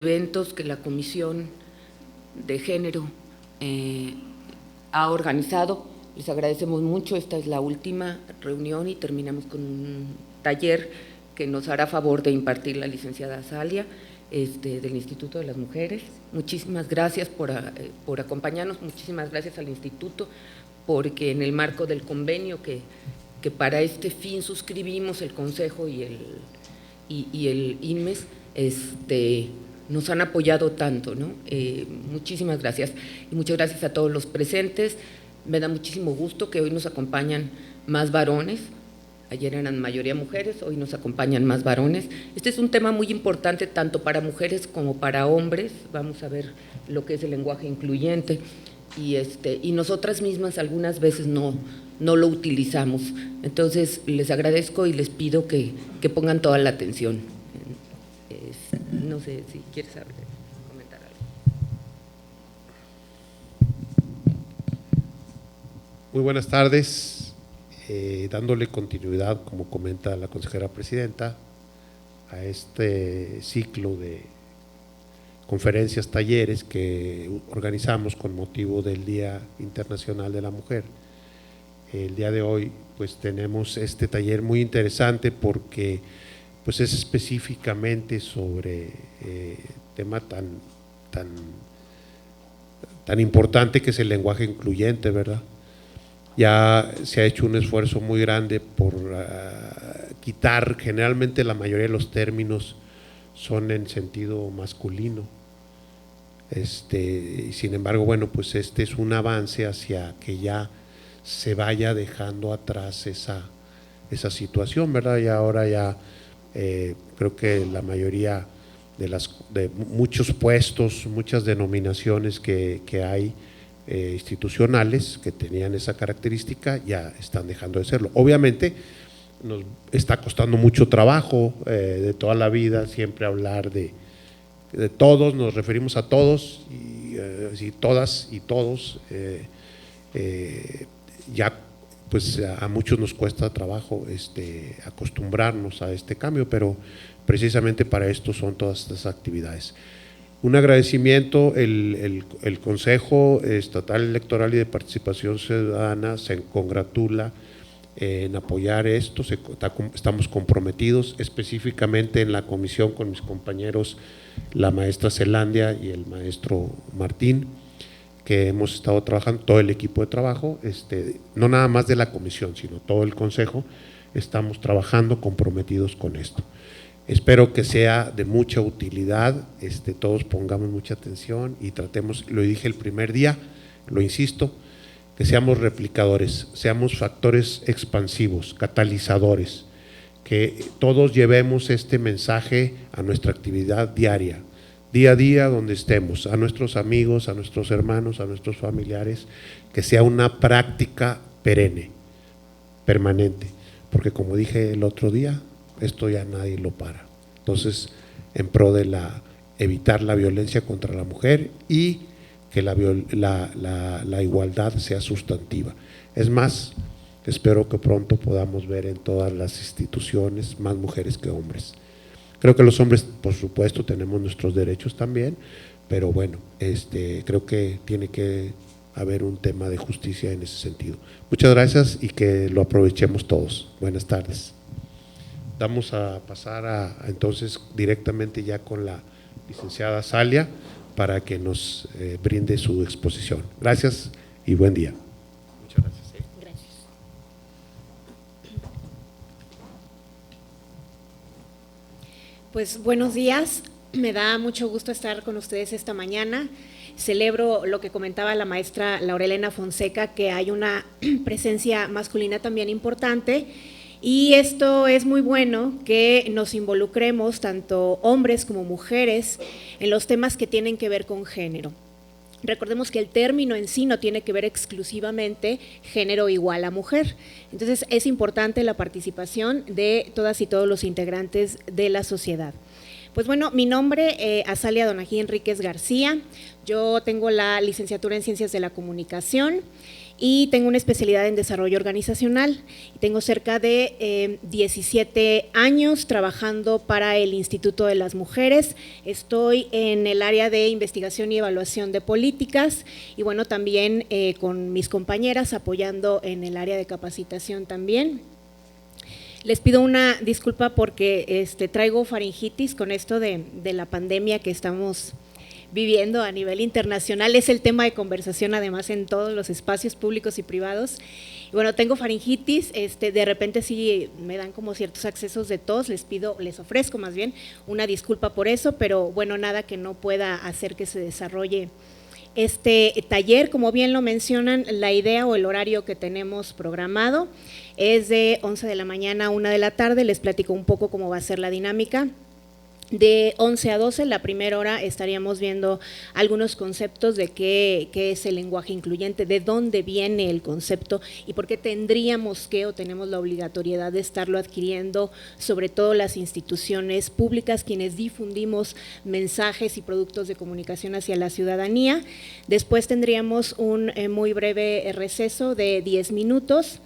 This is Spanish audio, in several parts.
eventos que la Comisión de Género ha organizado. Les agradecemos mucho. Esta es la última reunión y terminamos con un taller que nos hará favor de impartir la licenciada Azalia del Instituto de las Mujeres. Muchísimas gracias por acompañarnos, muchísimas gracias al Instituto, porque en el marco del convenio que para este fin suscribimos el Consejo y el INMES, nos han apoyado tanto, ¿no? Muchísimas gracias. Y muchas gracias a todos los presentes. Me da muchísimo gusto que hoy nos acompañan más varones. Ayer eran mayoría mujeres, hoy nos acompañan más varones. Este es un tema muy importante tanto para mujeres como para hombres. Vamos a ver lo que es el lenguaje incluyente. Y nosotras mismas algunas veces no lo utilizamos. Entonces, les agradezco y les pido que pongan toda la atención. No sé si quieres comentar algo. Muy buenas tardes, dándole continuidad, como comenta la consejera presidenta, a este ciclo de conferencias, talleres que organizamos con motivo del Día Internacional de la Mujer. El día de hoy pues tenemos este taller muy interesante porque pues es específicamente sobre tema tan importante que es el lenguaje incluyente, ¿verdad? Ya se ha hecho un esfuerzo muy grande por quitar, generalmente la mayoría de los términos son en sentido masculino. Sin embargo, bueno, pues este es un avance hacia que ya se vaya dejando atrás esa situación, ¿verdad? Y ahora ya creo que la mayoría de muchos puestos, muchas denominaciones que hay institucionales que tenían esa característica ya están dejando de serlo. Obviamente nos está costando mucho trabajo de toda la vida siempre hablar de todos, nos referimos a todos y todas y todos, ya pues a muchos nos cuesta trabajo acostumbrarnos a este cambio, pero precisamente para esto son todas estas actividades. Un agradecimiento, el Consejo Estatal Electoral y de Participación Ciudadana se congratula en apoyar esto, estamos comprometidos específicamente en la comisión con mis compañeros, la maestra Zelandia y el maestro Martín, que hemos estado trabajando, todo el equipo de trabajo, no nada más de la comisión, sino todo el consejo, estamos trabajando comprometidos con esto. Espero que sea de mucha utilidad, todos pongamos mucha atención y tratemos, lo dije el primer día, lo insisto, que seamos replicadores, seamos factores expansivos, catalizadores, que todos llevemos este mensaje a nuestra actividad diaria, día a día donde estemos, a nuestros amigos, a nuestros hermanos, a nuestros familiares, que sea una práctica perenne, permanente, porque como dije el otro día, esto ya nadie lo para. Entonces, en pro de evitar la violencia contra la mujer y que la igualdad sea sustantiva. Es más, espero que pronto podamos ver en todas las instituciones más mujeres que hombres. Creo que los hombres, por supuesto, tenemos nuestros derechos también, pero bueno, creo que tiene que haber un tema de justicia en ese sentido. Muchas gracias y que lo aprovechemos todos. Buenas tardes. Vamos a pasar entonces directamente ya con la licenciada Azalia para que nos brinde su exposición. Gracias y buen día. Muchas gracias. Gracias. Pues buenos días, me da mucho gusto estar con ustedes esta mañana. Celebro lo que comentaba la maestra Laurelena Fonseca, que hay una presencia masculina también importante. Y esto es muy bueno, que nos involucremos tanto hombres como mujeres en los temas que tienen que ver con género. Recordemos que el término en sí no tiene que ver exclusivamente género igual a mujer. Entonces es importante la participación de todas y todos los integrantes de la sociedad. Pues bueno, mi nombre Azalia Donají Enríquez García, yo tengo la licenciatura en Ciencias de la Comunicación y tengo una especialidad en desarrollo organizacional. Tengo cerca de 17 años trabajando para el Instituto de las Mujeres. Estoy en el área de investigación y evaluación de políticas y bueno, también con mis compañeras apoyando en el área de capacitación también. Les pido una disculpa porque traigo faringitis con esto de la pandemia que estamos viviendo a nivel internacional. Es el tema de conversación además en todos los espacios públicos y privados. Y bueno, tengo faringitis, de repente sí me dan como ciertos accesos de tos, les ofrezco más bien una disculpa por eso, pero bueno, nada que no pueda hacer que se desarrolle este taller. Como bien lo mencionan, la idea o el horario que tenemos programado es de 11 de la mañana a 1 de la tarde, les platico un poco cómo va a ser la dinámica. De 11 a 12, la primera hora estaríamos viendo algunos conceptos de qué es el lenguaje incluyente, de dónde viene el concepto y por qué tendríamos que o tenemos la obligatoriedad de estarlo adquiriendo, sobre todo las instituciones públicas, quienes difundimos mensajes y productos de comunicación hacia la ciudadanía. Después tendríamos un muy breve receso de 10 minutos.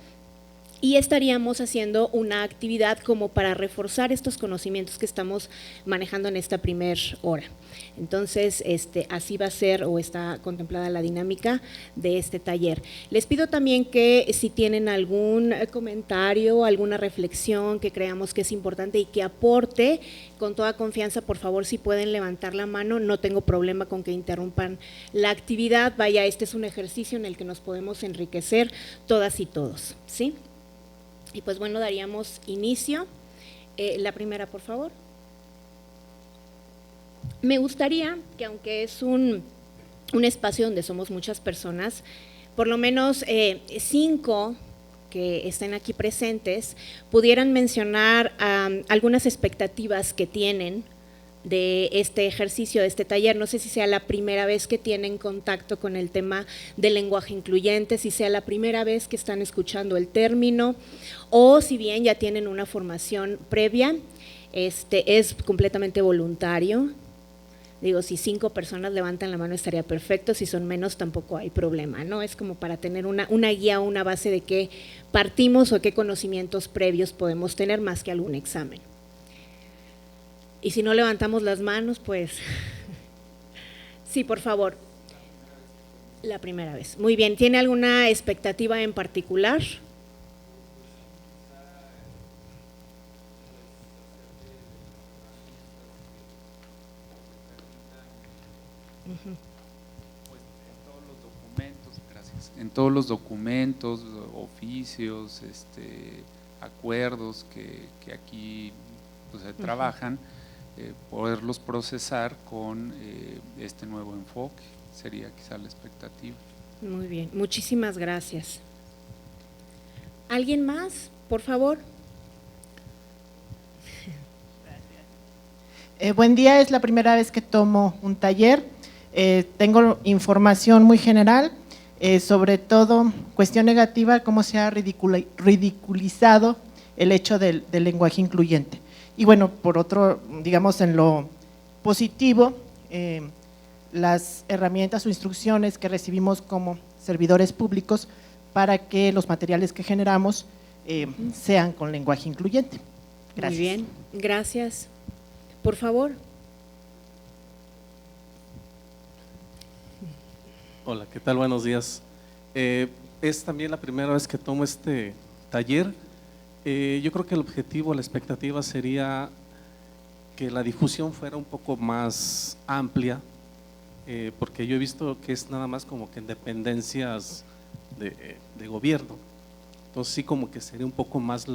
Y estaríamos haciendo una actividad como para reforzar estos conocimientos que estamos manejando en esta primera hora. Entonces, así va a ser o está contemplada la dinámica de este taller. Les pido también que si tienen algún comentario, alguna reflexión que creamos que es importante y que aporte, con toda confianza, por favor, si pueden levantar la mano, no tengo problema con que interrumpan la actividad. Vaya, este es un ejercicio en el que nos podemos enriquecer todas y todos, ¿sí? Y pues bueno, daríamos inicio. La primera, por favor. Me gustaría que aunque es un espacio donde somos muchas personas, por lo menos 5 que estén aquí presentes pudieran mencionar algunas expectativas que tienen de este ejercicio, de este taller. No sé si sea la primera vez que tienen contacto con el tema del lenguaje incluyente, si sea la primera vez que están escuchando el término o si bien ya tienen una formación previa. Es completamente voluntario. Digo, si 5 personas levantan la mano estaría perfecto, si son menos tampoco hay problema, ¿no? Es como para tener una guía, una base de qué partimos o qué conocimientos previos podemos tener más que algún examen. Y si no levantamos las manos, pues sí, por favor. La primera vez. Muy bien, ¿tiene alguna expectativa en particular? Pues en todos los documentos, oficios, acuerdos que aquí pues, se trabajan, poderlos procesar con este nuevo enfoque, sería quizá la expectativa. Muy bien, muchísimas gracias. ¿Alguien más, por favor? Buen día, es la primera vez que tomo un taller. Tengo información muy general, sobre todo cuestión negativa, cómo se ha ridiculizado el hecho del lenguaje incluyente. Y bueno, por otro, digamos en lo positivo, las herramientas o instrucciones que recibimos como servidores públicos para que los materiales que generamos sean con lenguaje incluyente. Gracias. Muy bien, gracias. Por favor. Hola, ¿qué tal? Buenos días. Es también la primera vez que tomo este taller. Yo creo que el objetivo, la expectativa sería que la difusión fuera un poco más amplia, porque yo he visto que es nada más como que en dependencias de gobierno. Entonces sí como que sería un poco más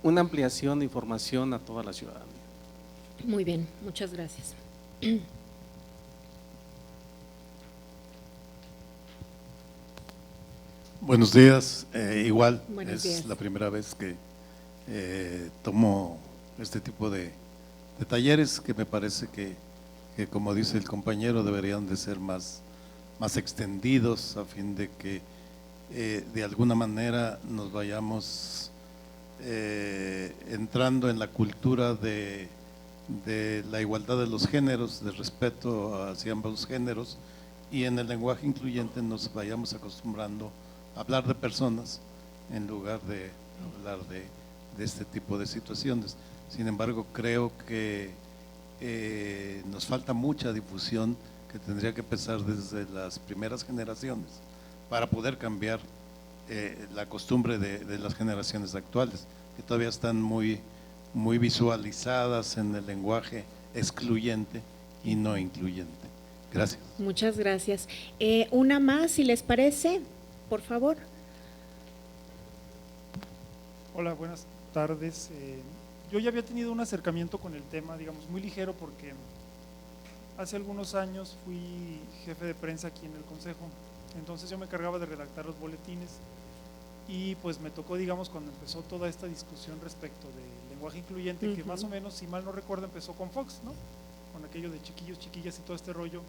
una ampliación de información a toda la ciudadanía. Muy bien, muchas gracias. Buenos días, igual Buenos es días. la primera vez que tomo este tipo de talleres que me parece que como dice el compañero deberían de ser más extendidos a fin de que de alguna manera nos vayamos entrando en la cultura de la igualdad de los géneros, de respeto hacia ambos géneros y en el lenguaje incluyente nos vayamos acostumbrando a hablar de personas en lugar de hablar de este tipo de situaciones. Sin embargo, creo que nos falta mucha difusión que tendría que empezar desde las primeras generaciones para poder cambiar la costumbre de las generaciones actuales, que todavía están muy visualizadas en el lenguaje excluyente y no incluyente. Gracias. Muchas gracias. Una más, si les parece, por favor. Hola, buenas tardes. Yo ya había tenido un acercamiento con el tema, digamos, muy ligero, porque hace algunos años fui jefe de prensa aquí en el Consejo. Entonces yo me encargaba de redactar los boletines y pues me tocó, digamos, cuando empezó toda esta discusión respecto del lenguaje incluyente, que más o menos, si mal no recuerdo, empezó con Fox, ¿no? Con aquello de chiquillos, chiquillas y todo este rollo.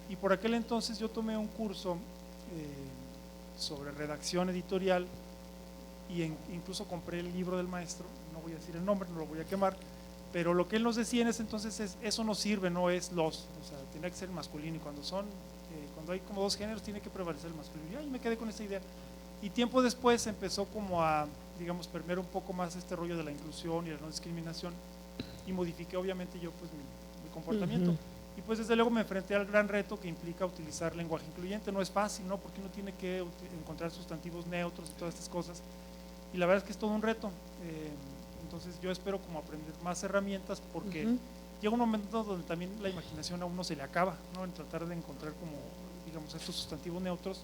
Y por aquel entonces yo tomé un curso sobre redacción editorial y incluso compré el libro del maestro, no voy a decir el nombre, no lo voy a quemar, pero lo que él nos decía en ese entonces es, eso no sirve, no es o sea, tiene que ser masculino, y cuando hay como dos géneros tiene que prevalecer el masculino. Y ahí me quedé con esa idea. Y tiempo después empezó como a, digamos, permear un poco más este rollo de la inclusión y la no discriminación, y modifiqué obviamente yo pues mi comportamiento. Y pues desde luego me enfrenté al gran reto que implica utilizar lenguaje incluyente. No es fácil, ¿no? Porque uno tiene que encontrar sustantivos neutros y todas estas cosas. Y la verdad es que es todo un reto. Entonces yo espero como aprender más herramientas, porque llega un momento donde también la imaginación a uno se le acaba, ¿no? En tratar de encontrar como, digamos, estos sustantivos neutros.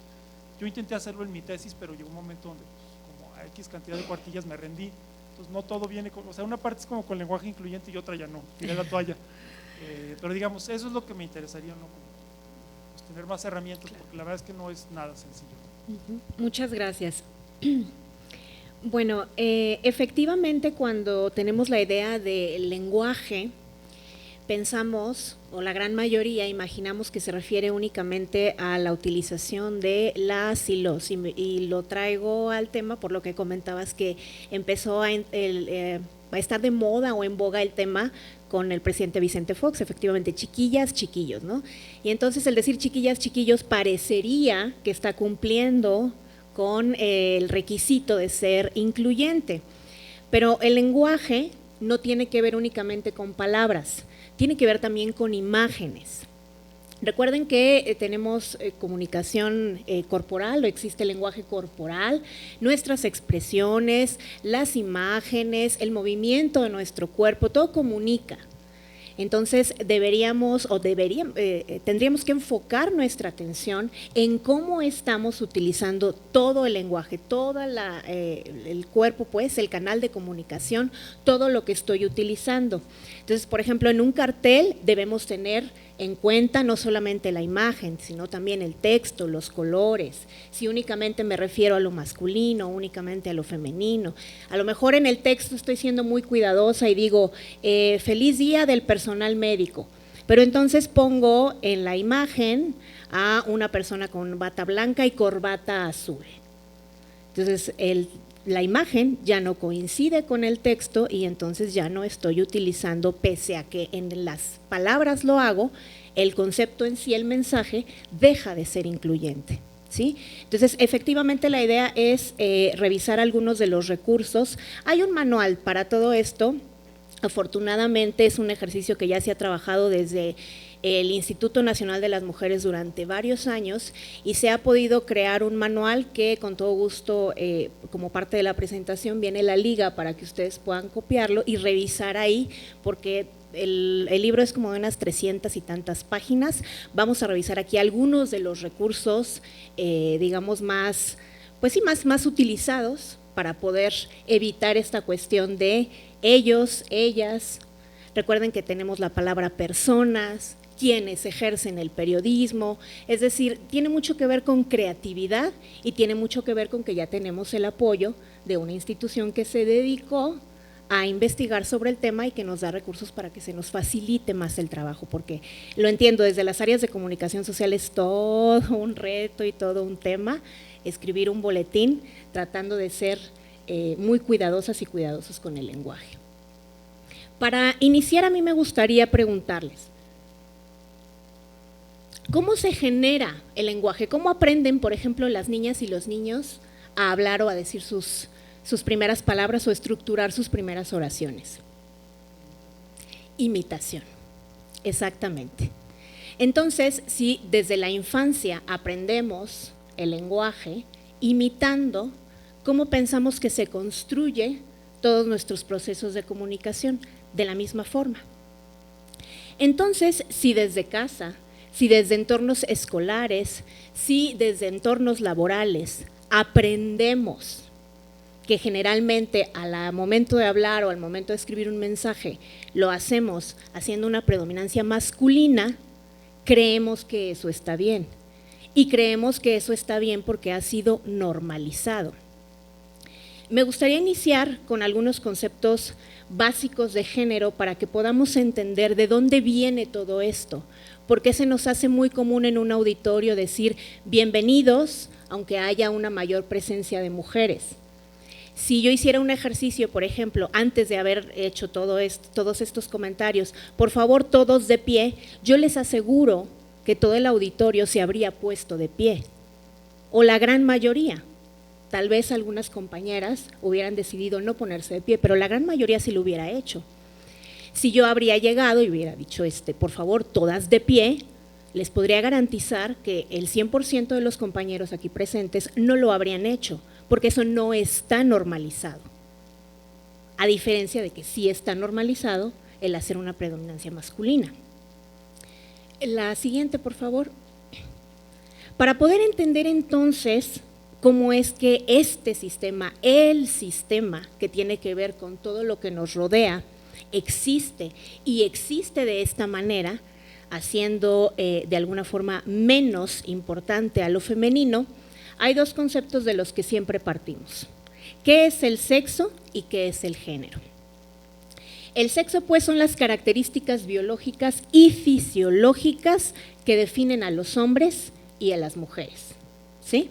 Yo intenté hacerlo en mi tesis, pero llegó un momento donde pues, como a X cantidad de cuartillas me rendí. Entonces no todo viene con, o sea, una parte es como con lenguaje incluyente y otra ya no, tiré la toalla. Pero digamos, eso es lo que me interesaría, ¿no? Pues tener más herramientas, porque la verdad es que no es nada sencillo. Muchas gracias. Bueno, efectivamente, cuando tenemos la idea del lenguaje, pensamos, o la gran mayoría imaginamos que se refiere únicamente a la utilización de las y los, y lo traigo al tema por lo que comentabas que empezó a estar de moda o en boga el tema con el presidente Vicente Fox, efectivamente, chiquillas, chiquillos, ¿no? Y entonces el decir chiquillas, chiquillos parecería que está cumpliendo con el requisito de ser incluyente, pero el lenguaje no tiene que ver únicamente con palabras, tiene que ver también con imágenes. Recuerden que tenemos comunicación corporal, o existe el lenguaje corporal, nuestras expresiones, las imágenes, el movimiento de nuestro cuerpo, todo comunica. Entonces tendríamos que enfocar nuestra atención en cómo estamos utilizando todo el lenguaje, todo el cuerpo, pues, el canal de comunicación, todo lo que estoy utilizando. Entonces, por ejemplo, en un cartel debemos tener en cuenta no solamente la imagen, sino también el texto, los colores, si únicamente me refiero a lo masculino, únicamente a lo femenino. A lo mejor en el texto estoy siendo muy cuidadosa y digo, feliz día del personal médico, pero entonces pongo en la imagen a una persona con bata blanca y corbata azul. Entonces, la imagen ya no coincide con el texto y entonces ya no estoy utilizando, pese a que en las palabras lo hago, el concepto en sí, el mensaje, deja de ser incluyente, ¿sí? Entonces, efectivamente la idea es revisar algunos de los recursos. Hay un manual para todo esto, afortunadamente es un ejercicio que ya se ha trabajado desde el Instituto Nacional de las Mujeres durante varios años y se ha podido crear un manual que con todo gusto, como parte de la presentación, viene la liga para que ustedes puedan copiarlo y revisar ahí, porque el libro es como de unas 300 y tantas páginas. Vamos a revisar aquí algunos de los recursos, digamos, más utilizados para poder evitar esta cuestión de ellos, ellas. Recuerden que tenemos la palabra personas, quienes ejercen el periodismo, es decir, tiene mucho que ver con creatividad y tiene mucho que ver con que ya tenemos el apoyo de una institución que se dedicó a investigar sobre el tema y que nos da recursos para que se nos facilite más el trabajo, porque lo entiendo, desde las áreas de comunicación social es todo un reto y todo un tema, escribir un boletín tratando de ser muy cuidadosas y cuidadosos con el lenguaje. Para iniciar, a mí me gustaría preguntarles, ¿Cómo se genera el lenguaje? ¿Cómo aprenden, por ejemplo, las niñas y los niños a hablar o a decir sus primeras palabras o estructurar sus primeras oraciones? Imitación, exactamente. Entonces, si desde la infancia aprendemos el lenguaje, imitando, ¿cómo pensamos que se construye todos nuestros procesos de comunicación? De la misma forma. Entonces, si desde casa, si desde entornos escolares, si desde entornos laborales aprendemos que generalmente al momento de hablar o al momento de escribir un mensaje lo hacemos haciendo una predominancia masculina, creemos que eso está bien. Y creemos que eso está bien porque ha sido normalizado. Me gustaría iniciar con algunos conceptos básicos de género para que podamos entender de dónde viene todo esto. Porque se nos hace muy común en un auditorio decir bienvenidos, aunque haya una mayor presencia de mujeres. Si yo hiciera un ejercicio, por ejemplo, antes de haber hecho todos estos comentarios, por favor todos de pie, yo les aseguro que todo el auditorio se habría puesto de pie, o la gran mayoría. Tal vez algunas compañeras hubieran decidido no ponerse de pie, pero la gran mayoría sí lo hubiera hecho. Si yo habría llegado y hubiera dicho, por favor, todas de pie, les podría garantizar que el 100% de los compañeros aquí presentes no lo habrían hecho, porque eso no está normalizado. A diferencia de que sí está normalizado el hacer una predominancia masculina. La siguiente, por favor. Para poder entender entonces cómo es que este sistema, el sistema que tiene que ver con todo lo que nos rodea, existe y existe de esta manera, haciendo de alguna forma menos importante a lo femenino, hay dos conceptos de los que siempre partimos. ¿Qué es el sexo y qué es el género? El sexo, pues, son las características biológicas y fisiológicas que definen a los hombres y a las mujeres, ¿sí?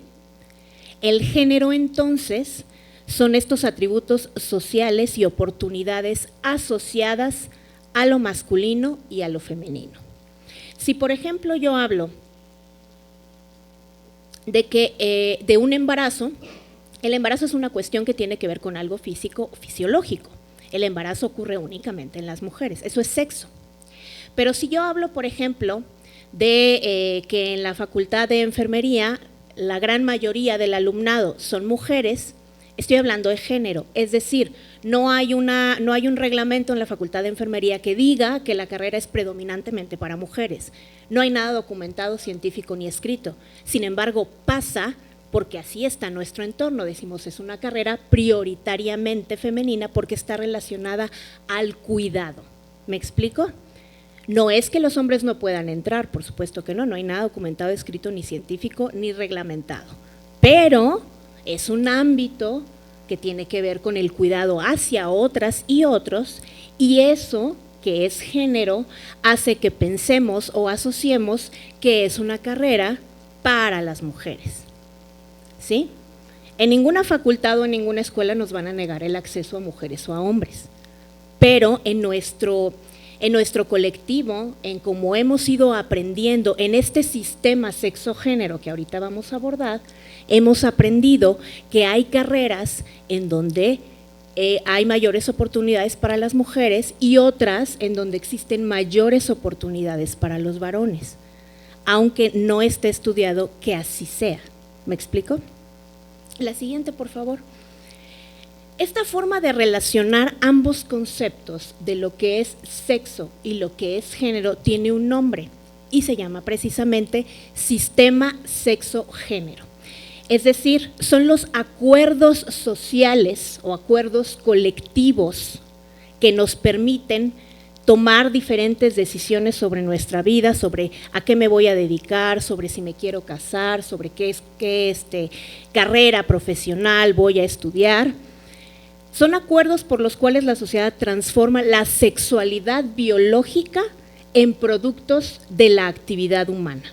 El género, entonces, son estos atributos sociales y oportunidades asociadas a lo masculino y a lo femenino. Si, por ejemplo, yo hablo de que de un embarazo, el embarazo es una cuestión que tiene que ver con algo físico o fisiológico. El embarazo ocurre únicamente en las mujeres, eso es sexo. Pero si yo hablo, por ejemplo, de que en la Facultad de Enfermería la gran mayoría del alumnado son mujeres, estoy hablando de género, es decir, no hay un reglamento en la Facultad de Enfermería que diga que la carrera es predominantemente para mujeres. No hay nada documentado, científico ni escrito. Sin embargo, pasa porque así está nuestro entorno. Decimos, es una carrera prioritariamente femenina porque está relacionada al cuidado. ¿Me explico? No es que los hombres no puedan entrar, por supuesto que no hay nada documentado, escrito, ni científico, ni reglamentado. Pero es un ámbito que tiene que ver con el cuidado hacia otras y otros, y eso, que es género, hace que pensemos o asociemos que es una carrera para las mujeres. ¿Sí? En ninguna facultad o en ninguna escuela nos van a negar el acceso a mujeres o a hombres, pero en nuestro colectivo, en cómo hemos ido aprendiendo en este sistema sexo-género que ahorita vamos a abordar, hemos aprendido que hay carreras en donde hay mayores oportunidades para las mujeres y otras en donde existen mayores oportunidades para los varones, aunque no esté estudiado que así sea. ¿Me explico? La siguiente, por favor. Esta forma de relacionar ambos conceptos de lo que es sexo y lo que es género tiene un nombre y se llama precisamente sistema sexo-género. Es decir, son los acuerdos sociales o acuerdos colectivos que nos permiten tomar diferentes decisiones sobre nuestra vida, sobre a qué me voy a dedicar, sobre si me quiero casar, sobre qué carrera profesional voy a estudiar. Son acuerdos por los cuales la sociedad transforma la sexualidad biológica en productos de la actividad humana.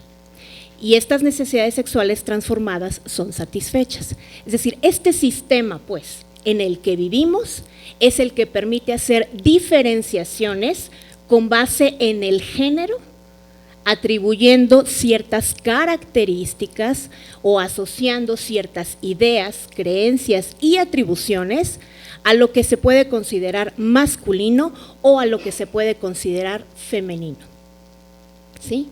Y estas necesidades sexuales transformadas son satisfechas. Es decir, este sistema, pues, en el que vivimos es el que permite hacer diferenciaciones con base en el género atribuyendo ciertas características o asociando ciertas ideas, creencias y atribuciones a lo que se puede considerar masculino o a lo que se puede considerar femenino. ¿Sí?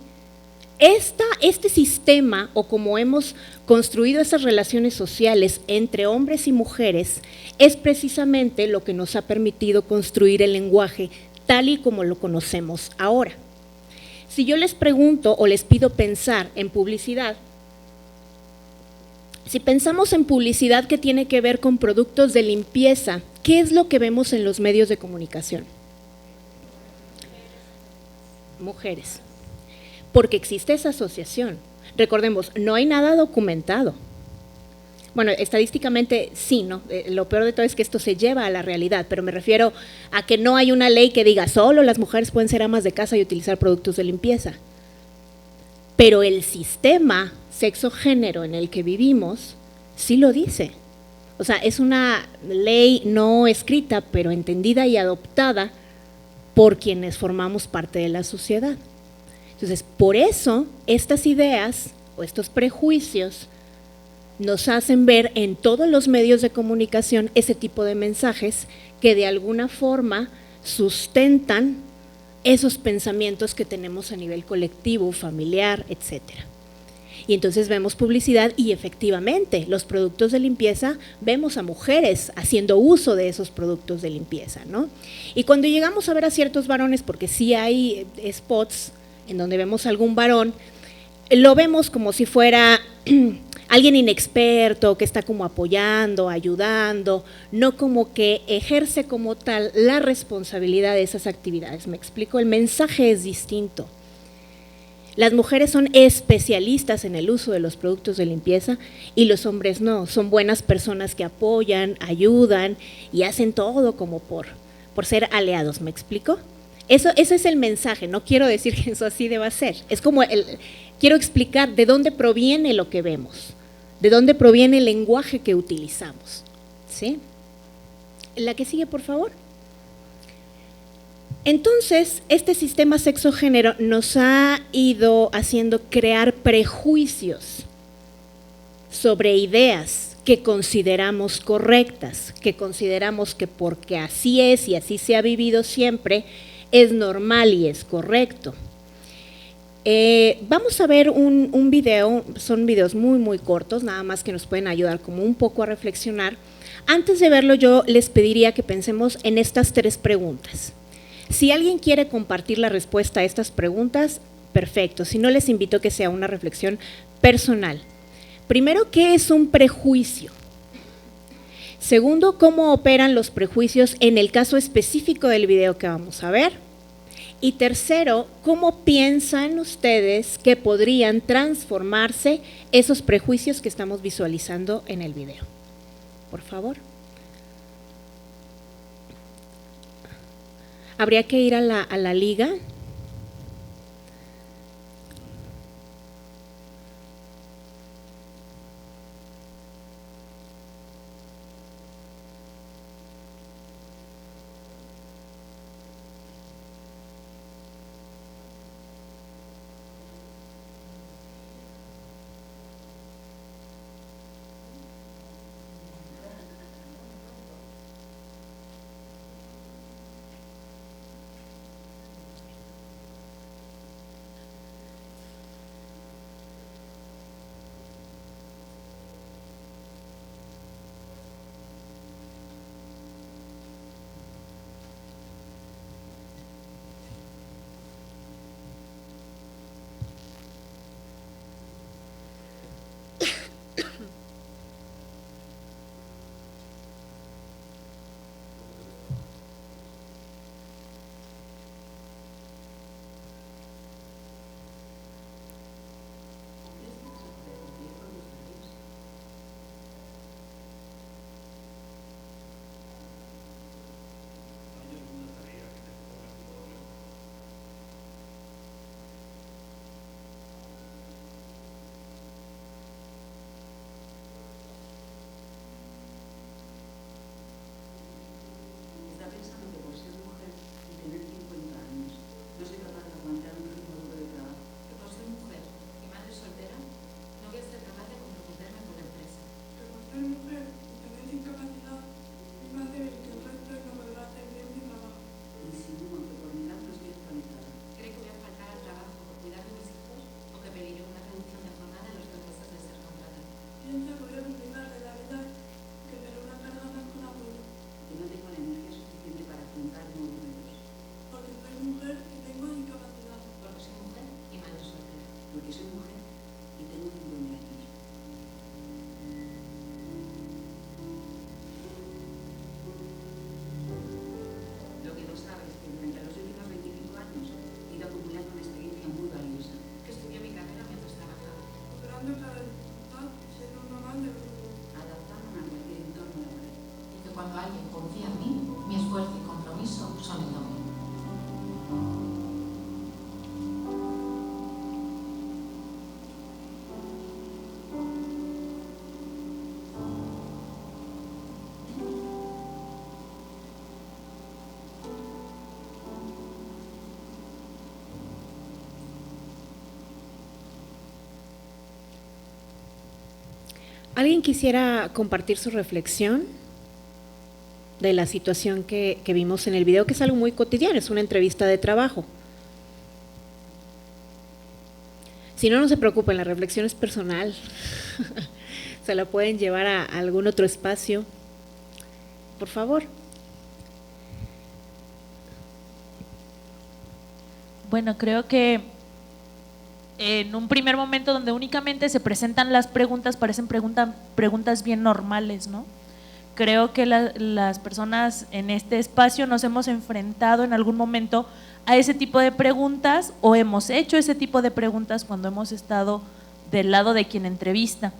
Este sistema, o como hemos construido esas relaciones sociales entre hombres y mujeres, es precisamente lo que nos ha permitido construir el lenguaje tal y como lo conocemos ahora. Si yo les pregunto o les pido pensar en publicidad, si pensamos en publicidad que tiene que ver con productos de limpieza, ¿qué es lo que vemos en los medios de comunicación? Mujeres. Porque existe esa asociación. Recordemos, no hay nada documentado. Bueno, estadísticamente sí, ¿no? Lo peor de todo es que esto se lleva a la realidad, pero me refiero a que no hay una ley que diga solo las mujeres pueden ser amas de casa y utilizar productos de limpieza. Pero el sistema sexo-género en el que vivimos sí lo dice. O sea, es una ley no escrita, pero entendida y adoptada por quienes formamos parte de la sociedad. Entonces, por eso estas ideas o estos prejuicios nos hacen ver en todos los medios de comunicación ese tipo de mensajes que de alguna forma sustentan esos pensamientos que tenemos a nivel colectivo, familiar, etcétera. Y entonces vemos publicidad y efectivamente los productos de limpieza, vemos a mujeres haciendo uso de esos productos de limpieza, ¿no? Y cuando llegamos a ver a ciertos varones, porque sí hay spots en donde vemos a algún varón, lo vemos como si fuera alguien inexperto que está como apoyando, ayudando, no como que ejerce como tal la responsabilidad de esas actividades. ¿Me explico? El mensaje es distinto. Las mujeres son especialistas en el uso de los productos de limpieza y los hombres no, son buenas personas que apoyan, ayudan y hacen todo como por ser aliados, ¿me explico? Eso es el mensaje, no quiero decir que eso así deba ser, es como quiero explicar de dónde proviene lo que vemos, de dónde proviene el lenguaje que utilizamos, ¿sí? La que sigue, por favor. Entonces, este sistema sexo-género nos ha ido haciendo crear prejuicios sobre ideas que consideramos correctas, que consideramos que porque así es y así se ha vivido siempre, es normal y es correcto. Vamos a ver un video, son videos muy cortos, nada más que nos pueden ayudar como un poco a reflexionar. Antes de verlo, yo les pediría que pensemos en estas 3 preguntas. Si alguien quiere compartir la respuesta a estas preguntas, perfecto. Si no, les invito a que sea una reflexión personal. Primero, ¿qué es un prejuicio? Segundo, ¿cómo operan los prejuicios en el caso específico del video que vamos a ver? Y tercero, ¿cómo piensan ustedes que podrían transformarse esos prejuicios que estamos visualizando en el video? Por favor. Habría que ir a la liga. ¿Alguien quisiera compartir su reflexión de la situación que vimos en el video, que es algo muy cotidiano, es una entrevista de trabajo? Si no, no se preocupen, la reflexión es personal. Se la pueden llevar a algún otro espacio. Por favor. Bueno, creo que en un primer momento donde únicamente se presentan las preguntas, parecen preguntas bien normales, ¿no? Creo que las personas en este espacio nos hemos enfrentado en algún momento a ese tipo de preguntas o hemos hecho ese tipo de preguntas cuando hemos estado del lado de quien entrevista.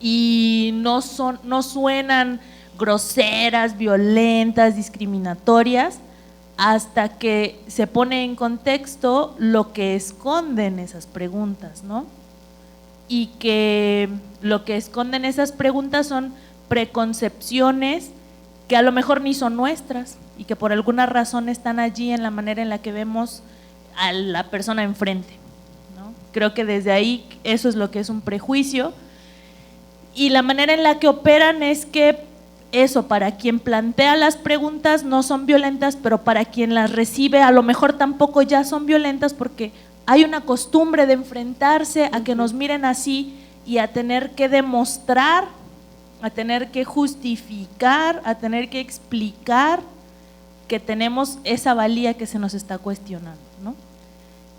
Y no suenan groseras, violentas, discriminatorias, hasta que se pone en contexto lo que esconden esas preguntas, ¿no? Y que lo que esconden esas preguntas son preconcepciones que a lo mejor ni son nuestras y que por alguna razón están allí en la manera en la que vemos a la persona enfrente, ¿no? Creo que desde ahí eso es lo que es un prejuicio, y la manera en la que operan es que eso, para quien plantea las preguntas no son violentas, pero para quien las recibe a lo mejor tampoco ya son violentas, porque hay una costumbre de enfrentarse a que nos miren así y a tener que demostrar, a tener que justificar, a tener que explicar que tenemos esa valía que se nos está cuestionando, ¿no?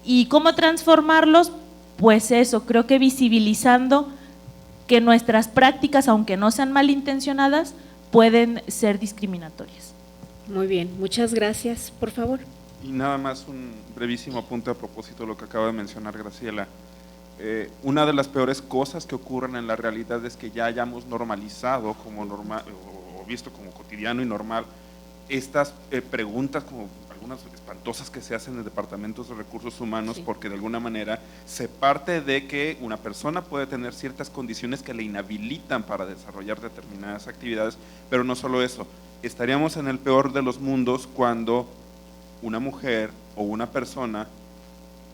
¿Y cómo transformarlos? Pues eso, creo que visibilizando que nuestras prácticas, aunque no sean malintencionadas, pueden ser discriminatorias. Muy bien, muchas gracias. Por favor. Y nada más un brevísimo apunte a propósito de lo que acaba de mencionar Graciela. Una de las peores cosas que ocurren en la realidad es que ya hayamos normalizado como normal o visto como cotidiano y normal estas preguntas, como algunas espantosas que se hacen en departamentos de recursos humanos, sí, porque de alguna manera se parte de que una persona puede tener ciertas condiciones que le inhabilitan para desarrollar determinadas actividades, pero no solo eso, estaríamos en el peor de los mundos cuando una mujer o una persona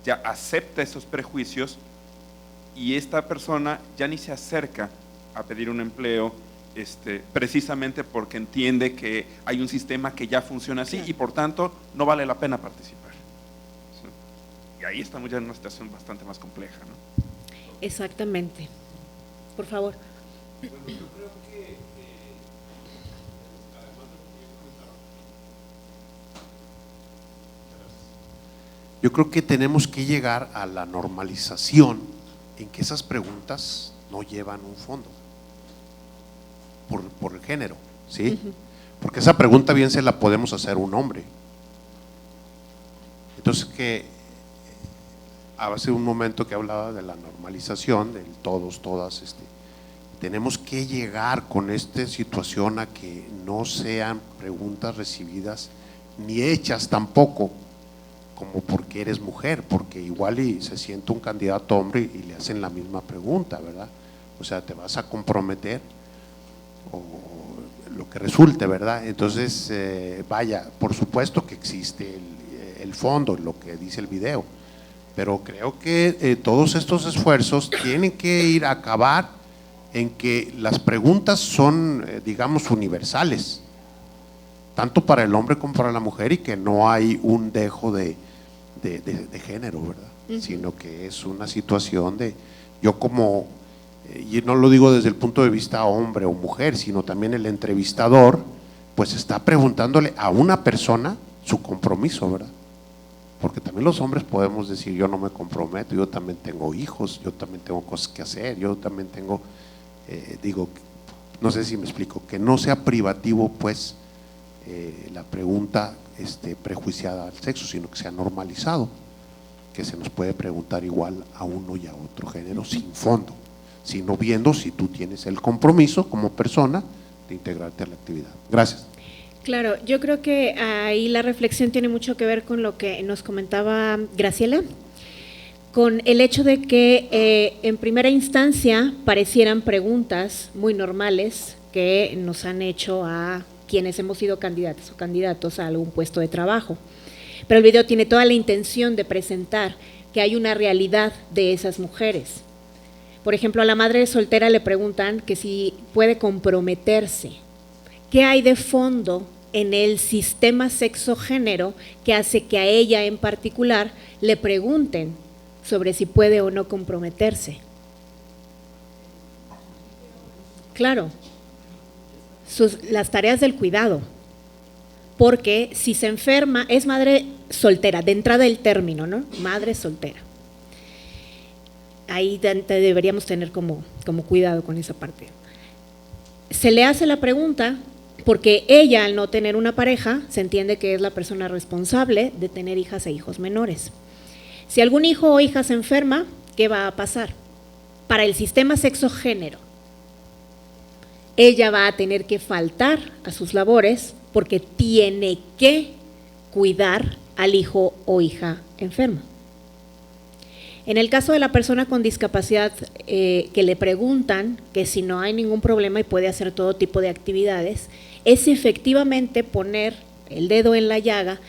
ya acepta esos prejuicios y esta persona ya ni se acerca a pedir un empleo, precisamente porque entiende que hay un sistema que ya funciona así, claro, y por tanto no vale la pena participar. ¿Sí? Y ahí estamos ya en una situación bastante más compleja, ¿no? Exactamente. Por favor. Bueno, yo creo que yo creo que tenemos que llegar a la normalización en que esas preguntas no llevan un fondo por el género, ¿sí? Porque esa pregunta bien se la podemos hacer un hombre. Entonces, que hace un momento que hablaba de la normalización, del todos, todas, tenemos que llegar con esta situación a que no sean preguntas recibidas ni hechas tampoco como porque eres mujer, porque igual y se siente un candidato hombre y le hacen la misma pregunta, ¿verdad? O sea, te vas a comprometer o lo que resulte, ¿verdad? Entonces, vaya, por supuesto que existe el fondo, lo que dice el video, pero creo que todos estos esfuerzos tienen que ir a acabar en que las preguntas son, digamos, universales, tanto para el hombre como para la mujer, y que no hay un dejo de género, ¿verdad? Sino que es una situación de, yo como, y no lo digo desde el punto de vista hombre o mujer, sino también el entrevistador, pues está preguntándole a una persona su compromiso, ¿verdad? Porque también los hombres podemos decir, yo no me comprometo, yo también tengo hijos, yo también tengo cosas que hacer, yo también tengo, digo, no sé si me explico, que no sea privativo pues la pregunta prejuiciada al sexo, sino que sea normalizado, que se nos puede preguntar igual a uno y a otro género sin fondo, sino viendo si tú tienes el compromiso como persona de integrarte a la actividad. Gracias. Claro, yo creo que ahí la reflexión tiene mucho que ver con lo que nos comentaba Graciela, con el hecho de que en primera instancia parecieran preguntas muy normales que nos han hecho a quienes hemos sido candidatos o candidatos a algún puesto de trabajo. Pero el video tiene toda la intención de presentar que hay una realidad de esas mujeres. Por ejemplo, a la madre soltera le preguntan que si puede comprometerse. ¿Qué hay de fondo en el sistema sexo-género que hace que a ella en particular le pregunten sobre si puede o no comprometerse? Claro, las tareas del cuidado, porque si se enferma, es madre soltera, de entrada el término, ¿no? Madre soltera. Ahí deberíamos tener como cuidado con esa parte. Se le hace la pregunta porque ella, al no tener una pareja, se entiende que es la persona responsable de tener hijas e hijos menores. Si algún hijo o hija se enferma, ¿qué va a pasar? Para el sistema sexo-género, ella va a tener que faltar a sus labores porque tiene que cuidar al hijo o hija enferma. En el caso de la persona con discapacidad que le preguntan que si no hay ningún problema y puede hacer todo tipo de actividades, es efectivamente poner el dedo en la llaga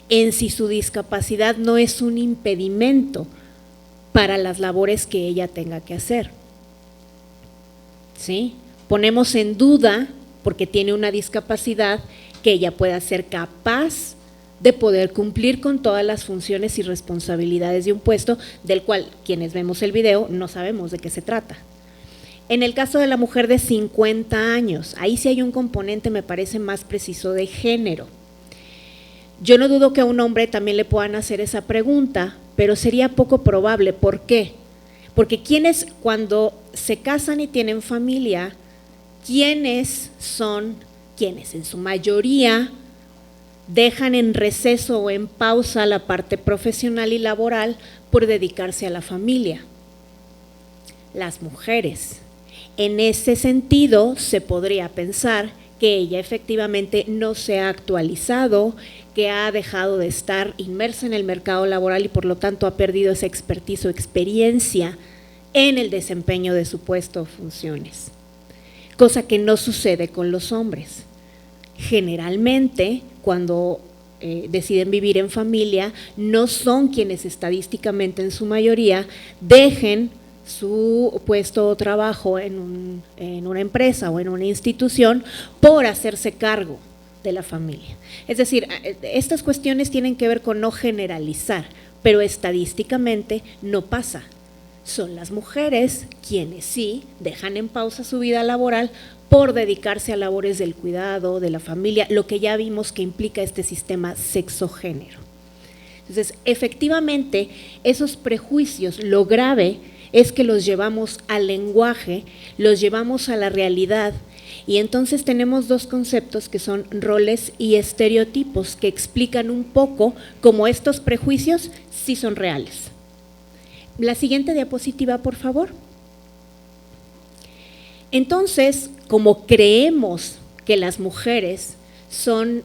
en si su discapacidad no es un impedimento para las labores que ella tenga que hacer. ¿Sí? Ponemos en duda, porque tiene una discapacidad, que ella pueda ser capaz de poder cumplir con todas las funciones y responsabilidades de un puesto, del cual quienes vemos el video no sabemos de qué se trata. En el caso de la mujer de 50 años, ahí sí hay un componente, me parece más preciso, de género. Yo no dudo que a un hombre también le puedan hacer esa pregunta, pero sería poco probable. ¿Por qué? Porque quienes cuando se casan y tienen familia, ¿quiénes son quienes en su mayoría dejan en receso o en pausa la parte profesional y laboral por dedicarse a la familia? Las mujeres. En ese sentido, se podría pensar que ella efectivamente no se ha actualizado, que ha dejado de estar inmersa en el mercado laboral y por lo tanto ha perdido esa expertise o experiencia en el desempeño de su puesto o funciones, cosa que no sucede con los hombres. Generalmente, cuando deciden vivir en familia, no son quienes estadísticamente en su mayoría dejen su puesto o trabajo en una empresa o en una institución por hacerse cargo de la familia. Es decir, estas cuestiones tienen que ver con no generalizar, pero estadísticamente no pasa. Son las mujeres quienes sí dejan en pausa su vida laboral por dedicarse a labores del cuidado, de la familia, lo que ya vimos que implica este sistema sexo-género. Entonces, efectivamente, esos prejuicios, lo grave es que los llevamos al lenguaje, los llevamos a la realidad, y entonces tenemos dos conceptos que son roles y estereotipos que explican un poco cómo estos prejuicios sí son reales. La siguiente diapositiva, por favor. Entonces, como creemos que las mujeres son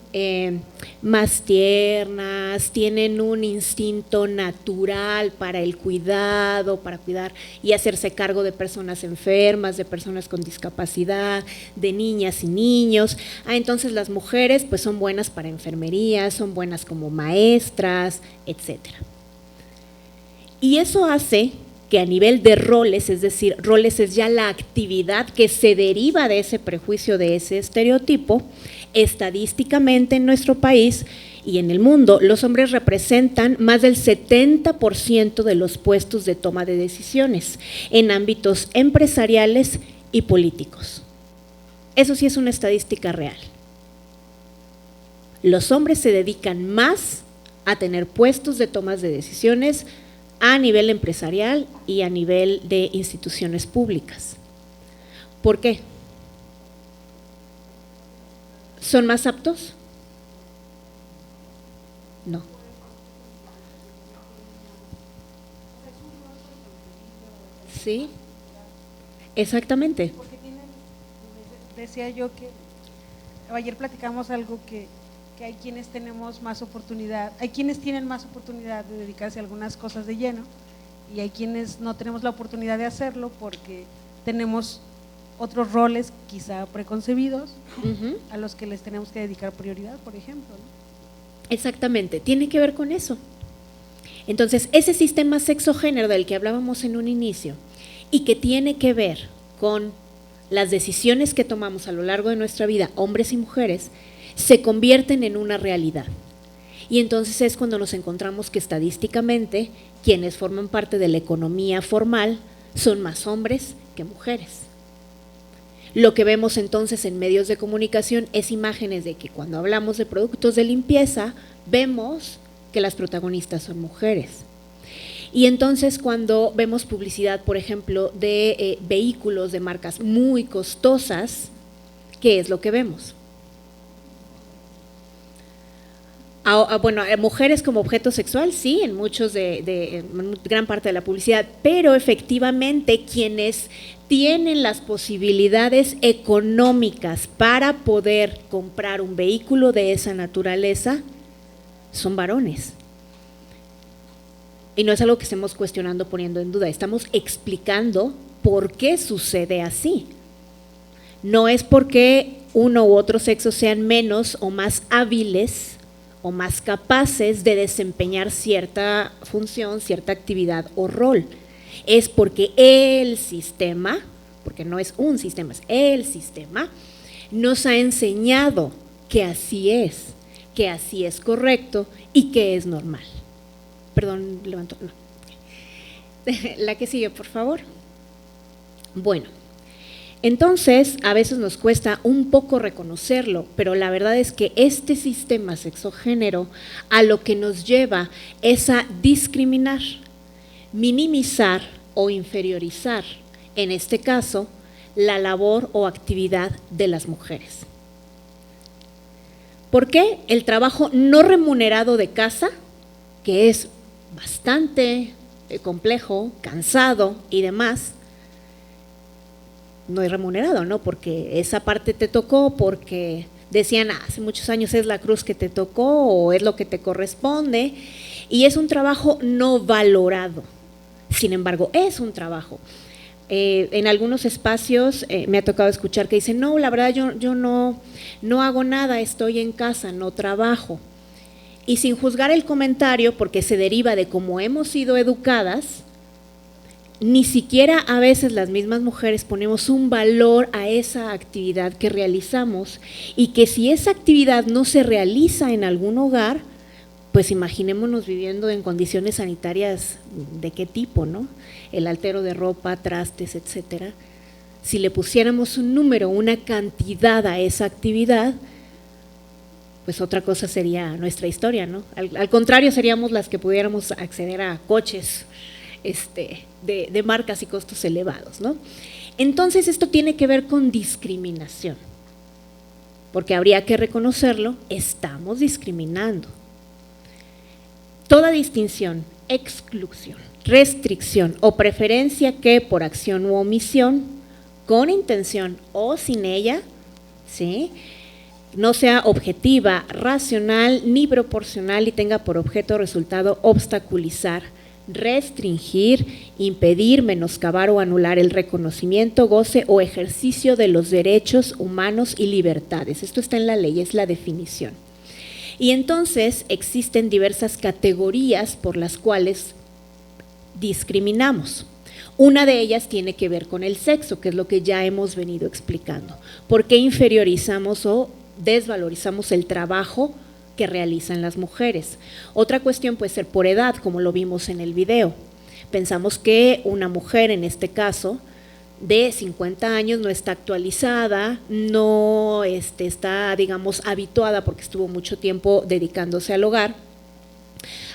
más tiernas, tienen un instinto natural para el cuidado, para cuidar y hacerse cargo de personas enfermas, de personas con discapacidad, de niñas y niños. Entonces las mujeres pues son buenas para enfermería, son buenas como maestras, etcétera. Y eso hace que a nivel de roles, es decir, roles es ya la actividad que se deriva de ese prejuicio, de ese estereotipo, estadísticamente en nuestro país y en el mundo, los hombres representan más del 70% de los puestos de toma de decisiones en ámbitos empresariales y políticos. Eso sí es una estadística real. Los hombres se dedican más a tener puestos de tomas de decisiones a nivel empresarial y a nivel de instituciones públicas. ¿Por qué? ¿Son más aptos? No. Sí, exactamente. Porque decía yo que ayer platicamos algo que hay quienes tenemos más oportunidad, hay quienes tienen más oportunidad de dedicarse a algunas cosas de lleno y hay quienes no tenemos la oportunidad de hacerlo porque tenemos otros roles quizá preconcebidos a los que les tenemos que dedicar prioridad, por ejemplo, ¿no? Exactamente, tiene que ver con eso. Entonces, ese sistema sexo-género del que hablábamos en un inicio y que tiene que ver con las decisiones que tomamos a lo largo de nuestra vida, hombres y mujeres, se convierten en una realidad. Y entonces es cuando nos encontramos que estadísticamente quienes forman parte de la economía formal son más hombres que mujeres. Lo que vemos entonces en medios de comunicación es imágenes de que cuando hablamos de productos de limpieza, vemos que las protagonistas son mujeres. Y entonces cuando vemos publicidad, por ejemplo, de vehículos de marcas muy costosas, ¿qué es lo que vemos? Bueno, mujeres como objeto sexual, sí, en en gran parte de la publicidad, pero efectivamente quienes tienen las posibilidades económicas para poder comprar un vehículo de esa naturaleza son varones. Y no es algo que estemos cuestionando, poniendo en duda, estamos explicando por qué sucede así. No es porque uno u otro sexo sean menos o más hábiles o más capaces de desempeñar cierta función, cierta actividad o rol. Es porque el sistema, porque no es un sistema, es el sistema, nos ha enseñado que así es correcto y que es normal. Perdón, levanto. No. La que sigue, por favor. Bueno, entonces a veces nos cuesta un poco reconocerlo, pero la verdad es que este sistema sexogénero a lo que nos lleva es a discriminar, minimizar o inferiorizar, en este caso, la labor o actividad de las mujeres. ¿Por qué? El trabajo no remunerado de casa, que es bastante complejo, cansado y demás, no es remunerado, ¿no? Porque esa parte te tocó, porque decían hace muchos años es la cruz que te tocó o es lo que te corresponde, y es un trabajo no valorado. Sin embargo, es un trabajo. En algunos espacios me ha tocado escuchar que dicen, no, la verdad yo no hago nada, estoy en casa, no trabajo. Y sin juzgar el comentario, porque se deriva de cómo hemos sido educadas, ni siquiera a veces las mismas mujeres ponemos un valor a esa actividad que realizamos, y que si esa actividad no se realiza en algún hogar, pues imaginémonos viviendo en condiciones sanitarias de qué tipo, ¿no? El altero de ropa, trastes, etcétera. Si le pusiéramos un número, una cantidad a esa actividad, pues otra cosa sería nuestra historia, ¿no? Al contrario, seríamos las que pudiéramos acceder a coches de marcas y costos elevados, ¿no? Entonces esto tiene que ver con discriminación, porque habría que reconocerlo, estamos discriminando. Toda distinción, exclusión, restricción o preferencia que por acción u omisión, con intención o sin ella, ¿sí?, no sea objetiva, racional ni proporcional y tenga por objeto o resultado obstaculizar, restringir, impedir, menoscabar o anular el reconocimiento, goce o ejercicio de los derechos humanos y libertades. Esto está en la ley, es la definición. Y entonces existen diversas categorías por las cuales discriminamos. Una de ellas tiene que ver con el sexo, que es lo que ya hemos venido explicando. ¿Por qué inferiorizamos o desvalorizamos el trabajo que realizan las mujeres? Otra cuestión puede ser por edad, como lo vimos en el video. Pensamos que una mujer, en este caso, de 50 años no está actualizada, no está, digamos, habituada, porque estuvo mucho tiempo dedicándose al hogar,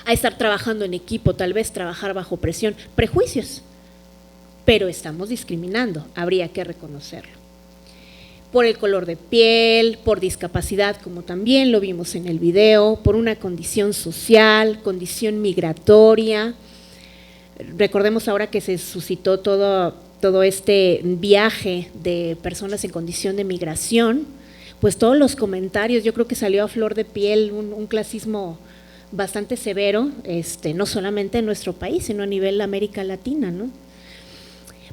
a estar trabajando en equipo, tal vez trabajar bajo presión, prejuicios, pero estamos discriminando, habría que reconocerlo. Por el color de piel, por discapacidad, como también lo vimos en el video, por una condición social, condición migratoria. Recordemos ahora que se suscitó todo este viaje de personas en condición de migración, pues todos los comentarios, yo creo que salió a flor de piel un clasismo bastante severo, no solamente en nuestro país, sino a nivel América Latina, ¿no?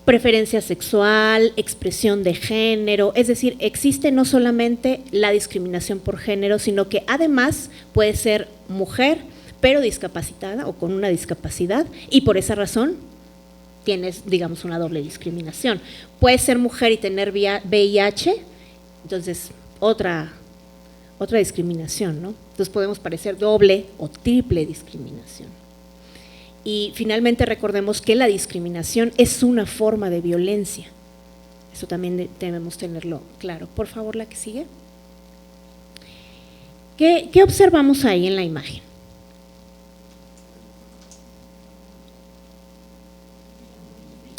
Preferencia sexual, expresión de género, es decir, existe no solamente la discriminación por género, sino que además puede ser mujer, pero discapacitada o con una discapacidad, y por esa razón tienes, digamos, una doble discriminación. Puedes ser mujer y tener VIH, entonces otra discriminación, ¿no? Entonces podemos parecer doble o triple discriminación. Y finalmente recordemos que la discriminación es una forma de violencia. Eso también debemos tenerlo claro. Por favor, la que sigue. ¿Qué observamos ahí en la imagen?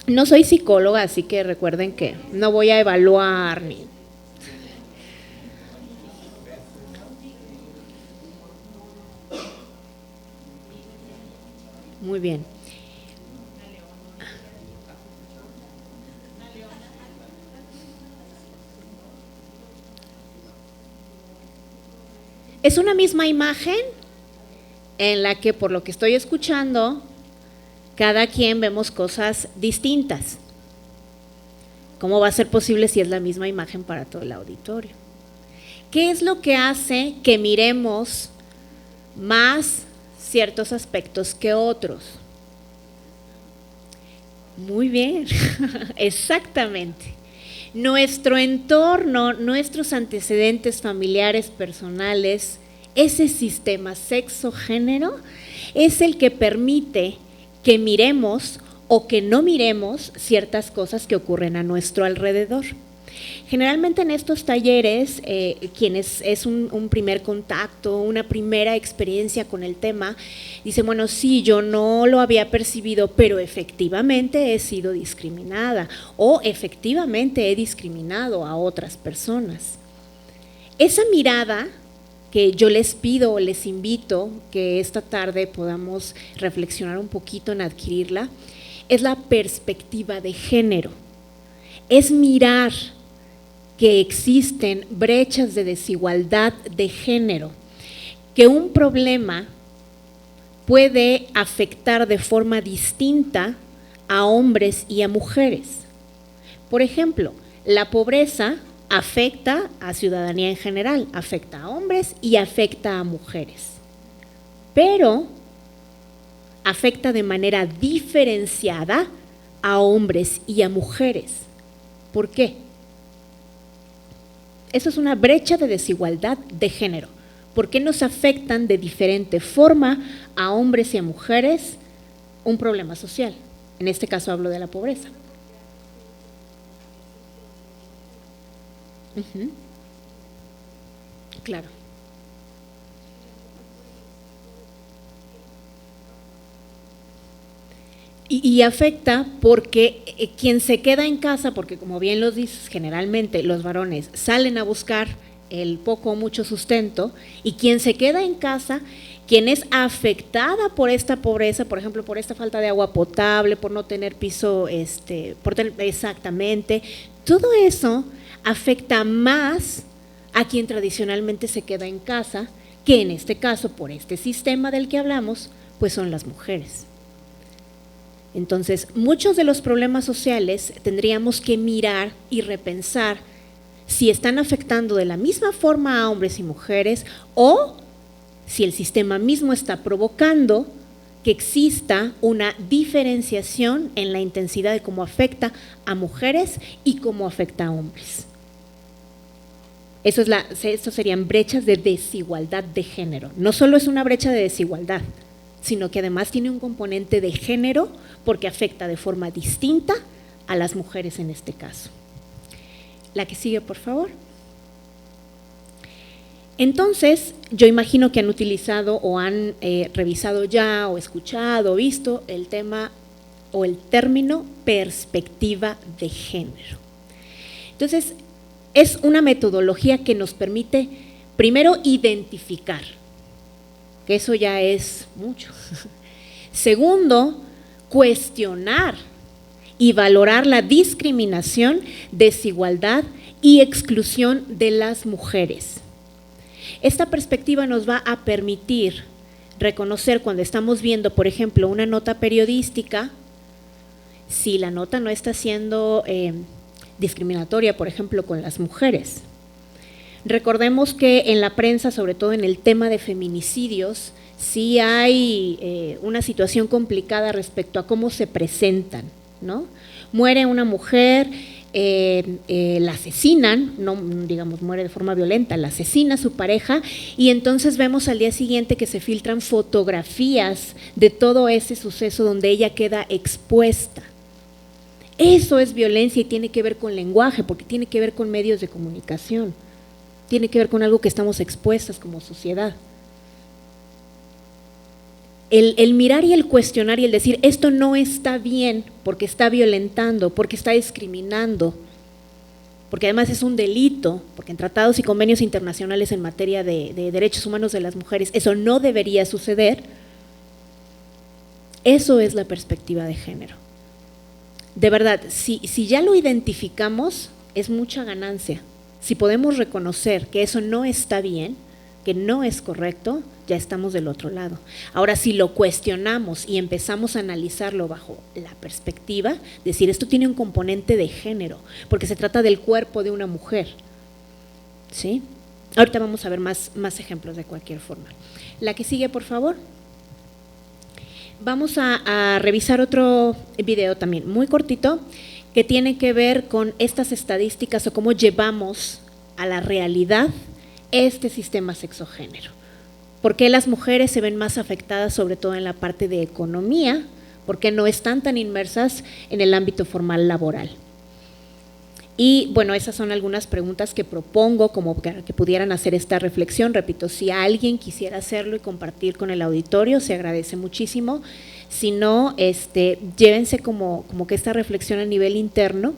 No soy psicóloga, así que recuerden que no voy a evaluar ni… Muy bien. Es una misma imagen en la que, por lo que estoy escuchando, cada quien vemos cosas distintas. ¿Cómo va a ser posible si es la misma imagen para todo el auditorio? ¿Qué es lo que hace que miremos más ciertos aspectos que otros? Muy bien, exactamente. Nuestro entorno, nuestros antecedentes familiares, personales, ese sistema sexo-género es el que permite que miremos o que no miremos ciertas cosas que ocurren a nuestro alrededor. Generalmente en estos talleres, quienes es un primer contacto, una primera experiencia con el tema, dicen, bueno, sí, yo no lo había percibido, pero efectivamente he sido discriminada o efectivamente he discriminado a otras personas. Esa mirada que yo les pido o les invito que esta tarde podamos reflexionar un poquito en adquirirla, es la perspectiva de género. Es mirar que existen brechas de desigualdad de género, que un problema puede afectar de forma distinta a hombres y a mujeres. Por ejemplo, la pobreza afecta a ciudadanía en general, afecta a hombres y afecta a mujeres, pero afecta de manera diferenciada a hombres y a mujeres. ¿Por qué? Eso es una brecha de desigualdad de género. ¿Por qué nos afectan de diferente forma a hombres y a mujeres un problema social? En este caso hablo de la pobreza. Claro. Y afecta porque quien se queda en casa, porque como bien lo dices, generalmente los varones salen a buscar el poco o mucho sustento, y quien se queda en casa, quien es afectada por esta pobreza, por ejemplo, por esta falta de agua potable, por no tener piso, exactamente, todo eso afecta más a quien tradicionalmente se queda en casa, que en este caso, por este sistema del que hablamos, pues son las mujeres. Entonces, muchos de los problemas sociales tendríamos que mirar y repensar si están afectando de la misma forma a hombres y mujeres o si el sistema mismo está provocando que exista una diferenciación en la intensidad de cómo afecta a mujeres y cómo afecta a hombres. Esto serían brechas de desigualdad de género. No solo es una brecha de desigualdad, sino que además tiene un componente de género porque afecta de forma distinta a las mujeres en este caso. La que sigue, por favor. Entonces, yo imagino que han utilizado o han revisado ya o escuchado o visto el tema o el término perspectiva de género. Entonces, es una metodología que nos permite primero identificar, que eso ya es mucho. Segundo, cuestionar y valorar la discriminación, desigualdad y exclusión de las mujeres. Esta perspectiva nos va a permitir reconocer cuando estamos viendo, por ejemplo, una nota periodística, si la nota no está siendo discriminatoria, por ejemplo, con las mujeres. Recordemos que en la prensa, sobre todo en el tema de feminicidios, sí hay una situación complicada respecto a cómo se presentan, ¿no? Muere una mujer, la asesinan, no digamos muere de forma violenta, la asesina su pareja y entonces vemos al día siguiente que se filtran fotografías de todo ese suceso donde ella queda expuesta. Eso es violencia y tiene que ver con lenguaje, porque tiene que ver con medios de comunicación, tiene que ver con algo que estamos expuestas como sociedad. El mirar y el cuestionar y el decir esto no está bien porque está violentando, porque está discriminando, porque además es un delito, porque en tratados y convenios internacionales en materia de derechos humanos de las mujeres eso no debería suceder, eso es la perspectiva de género. De verdad, si ya lo identificamos, es mucha ganancia. Si podemos reconocer que eso no está bien, que no es correcto, ya estamos del otro lado. Ahora, si lo cuestionamos y empezamos a analizarlo bajo la perspectiva, decir esto tiene un componente de género, porque se trata del cuerpo de una mujer, ¿sí? Ahorita vamos a ver más ejemplos de cualquier forma. La que sigue, por favor. Vamos a revisar otro video también muy cortito que tiene que ver con estas estadísticas o cómo llevamos a la realidad este sistema sexogénero. ¿Por qué las mujeres se ven más afectadas, sobre todo en la parte de economía? ¿Por qué no están tan inmersas en el ámbito formal laboral? Y bueno, esas son algunas preguntas que propongo como que pudieran hacer esta reflexión. Repito, si alguien quisiera hacerlo y compartir con el auditorio, se agradece muchísimo. Si no, llévense como que esta reflexión a nivel interno.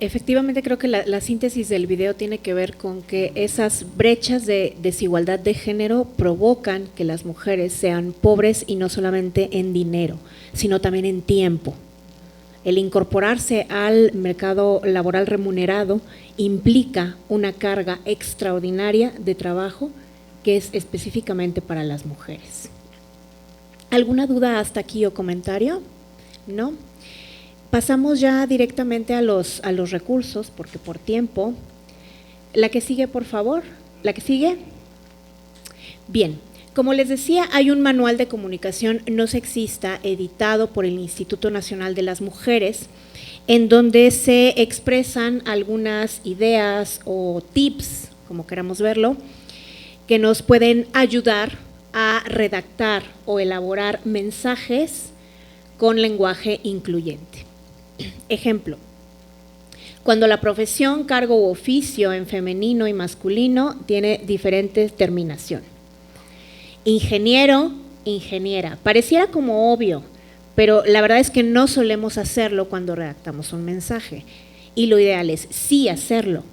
Efectivamente, creo que la síntesis del video tiene que ver con que esas brechas de desigualdad de género provocan que las mujeres sean pobres, y no solamente en dinero, sino también en tiempo. El incorporarse al mercado laboral remunerado implica una carga extraordinaria de trabajo que es específicamente para las mujeres. ¿Alguna duda hasta aquí o comentario? ¿No? Pasamos ya directamente a los recursos, porque por tiempo. La que sigue, por favor. La que sigue. Bien, como les decía, hay un manual de comunicación no sexista editado por el Instituto Nacional de las Mujeres, en donde se expresan algunas ideas o tips, como queramos verlo, que nos pueden ayudar a redactar o elaborar mensajes con lenguaje incluyente. Ejemplo: cuando la profesión, cargo u oficio en femenino y masculino tiene diferentes terminación. Ingeniero, ingeniera. Pareciera como obvio, pero la verdad es que no solemos hacerlo cuando redactamos un mensaje, y lo ideal es sí hacerlo.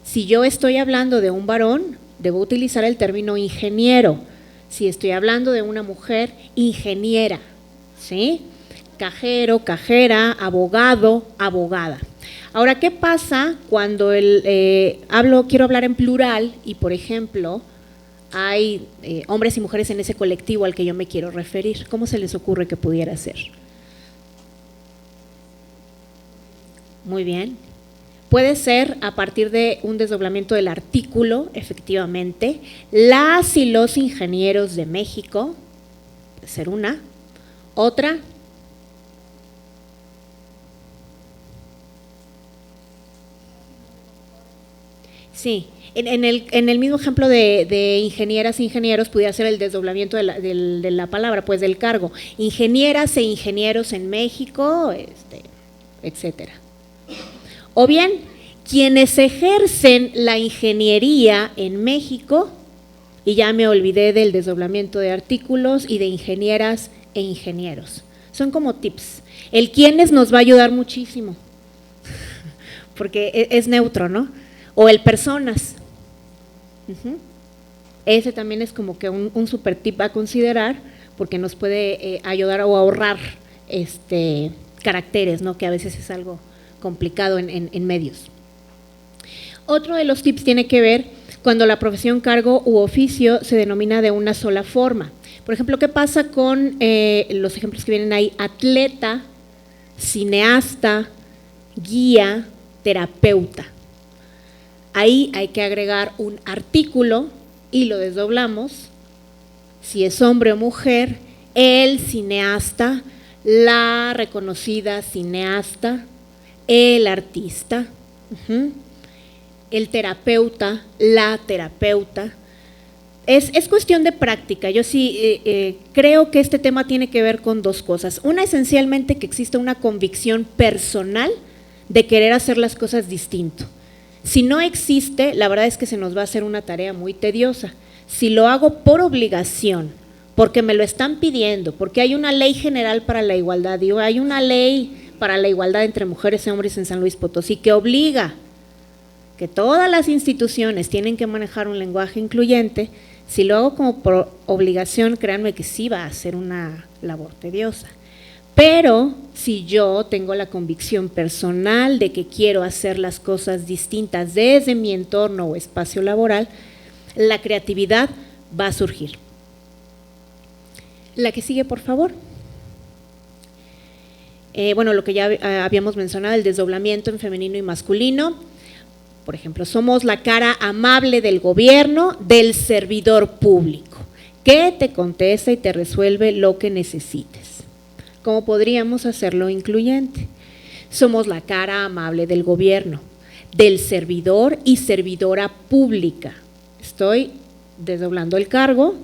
Si yo estoy hablando de un varón, debo utilizar el término ingeniero. Si estoy hablando de una mujer, ingeniera, ¿sí? Cajero, cajera, abogado, abogada. Ahora, ¿qué pasa cuando quiero hablar en plural y, por ejemplo, hay hombres y mujeres en ese colectivo al que yo me quiero referir? ¿Cómo se les ocurre que pudiera ser? Muy bien. Puede ser a partir de un desdoblamiento del artículo, efectivamente. Las y los ingenieros de México, puede ser una. Otra. Sí, en el mismo ejemplo de ingenieras e ingenieros pudiera ser el desdoblamiento de la palabra, pues del cargo. Ingenieras e ingenieros en México, etcétera. O bien, quienes ejercen la ingeniería en México, y ya me olvidé del desdoblamiento de artículos y de ingenieras e ingenieros. Son como tips. El quienes nos va a ayudar muchísimo, porque es neutro, ¿no? O el personas. Ese también es como que un super tip a considerar, porque nos puede ayudar o ahorrar caracteres, ¿no? Que a veces es algo complicado en medios. Otro de los tips tiene que ver cuando la profesión, cargo u oficio se denomina de una sola forma. Por ejemplo, ¿qué pasa con los ejemplos que vienen ahí? Atleta, cineasta, guía, terapeuta. Ahí hay que agregar un artículo y lo desdoblamos. Si es hombre o mujer, el cineasta, la reconocida cineasta, el artista, el terapeuta, la terapeuta. Es cuestión de práctica. Yo sí creo que este tema tiene que ver con dos cosas. Una, esencialmente, que existe una convicción personal de querer hacer las cosas distinto. Si no existe, la verdad es que se nos va a hacer una tarea muy tediosa. Si lo hago por obligación, porque me lo están pidiendo, porque hay una ley general para la igualdad, digo, hay una ley para la igualdad entre mujeres y hombres en San Luis Potosí que obliga que todas las instituciones tienen que manejar un lenguaje incluyente. Si lo hago como por obligación, créanme que sí va a ser una labor tediosa. Pero si yo tengo la convicción personal de que quiero hacer las cosas distintas desde mi entorno o espacio laboral, la creatividad va a surgir. La que sigue, por favor. Bueno, lo que ya habíamos mencionado, el desdoblamiento en femenino y masculino. Por ejemplo, somos la cara amable del gobierno, del servidor público, que te contesta y te resuelve lo que necesites. ¿Cómo podríamos hacerlo incluyente? Somos la cara amable del gobierno, del servidor y servidora pública. Estoy desdoblando el cargo.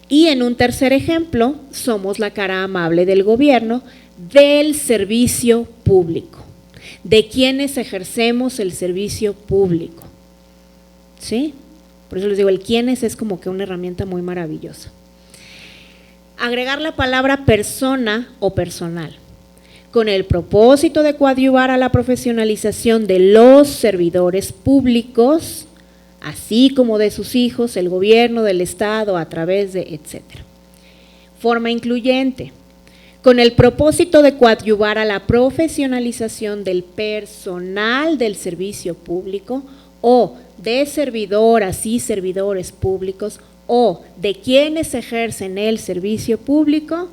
Y en un tercer ejemplo, somos la cara amable del gobierno, del servicio público, de quienes ejercemos el servicio público. ¿Sí? Por eso les digo, el quienes es como que una herramienta muy maravillosa. Agregar la palabra persona o personal. con el propósito de coadyuvar a la profesionalización de los servidores públicos, así como de sus hijos, el gobierno del Estado, a través de, etcétera. Forma incluyente, con el propósito de coadyuvar a la profesionalización del personal del servicio público o de servidoras y servidores públicos o de quienes ejercen el servicio público,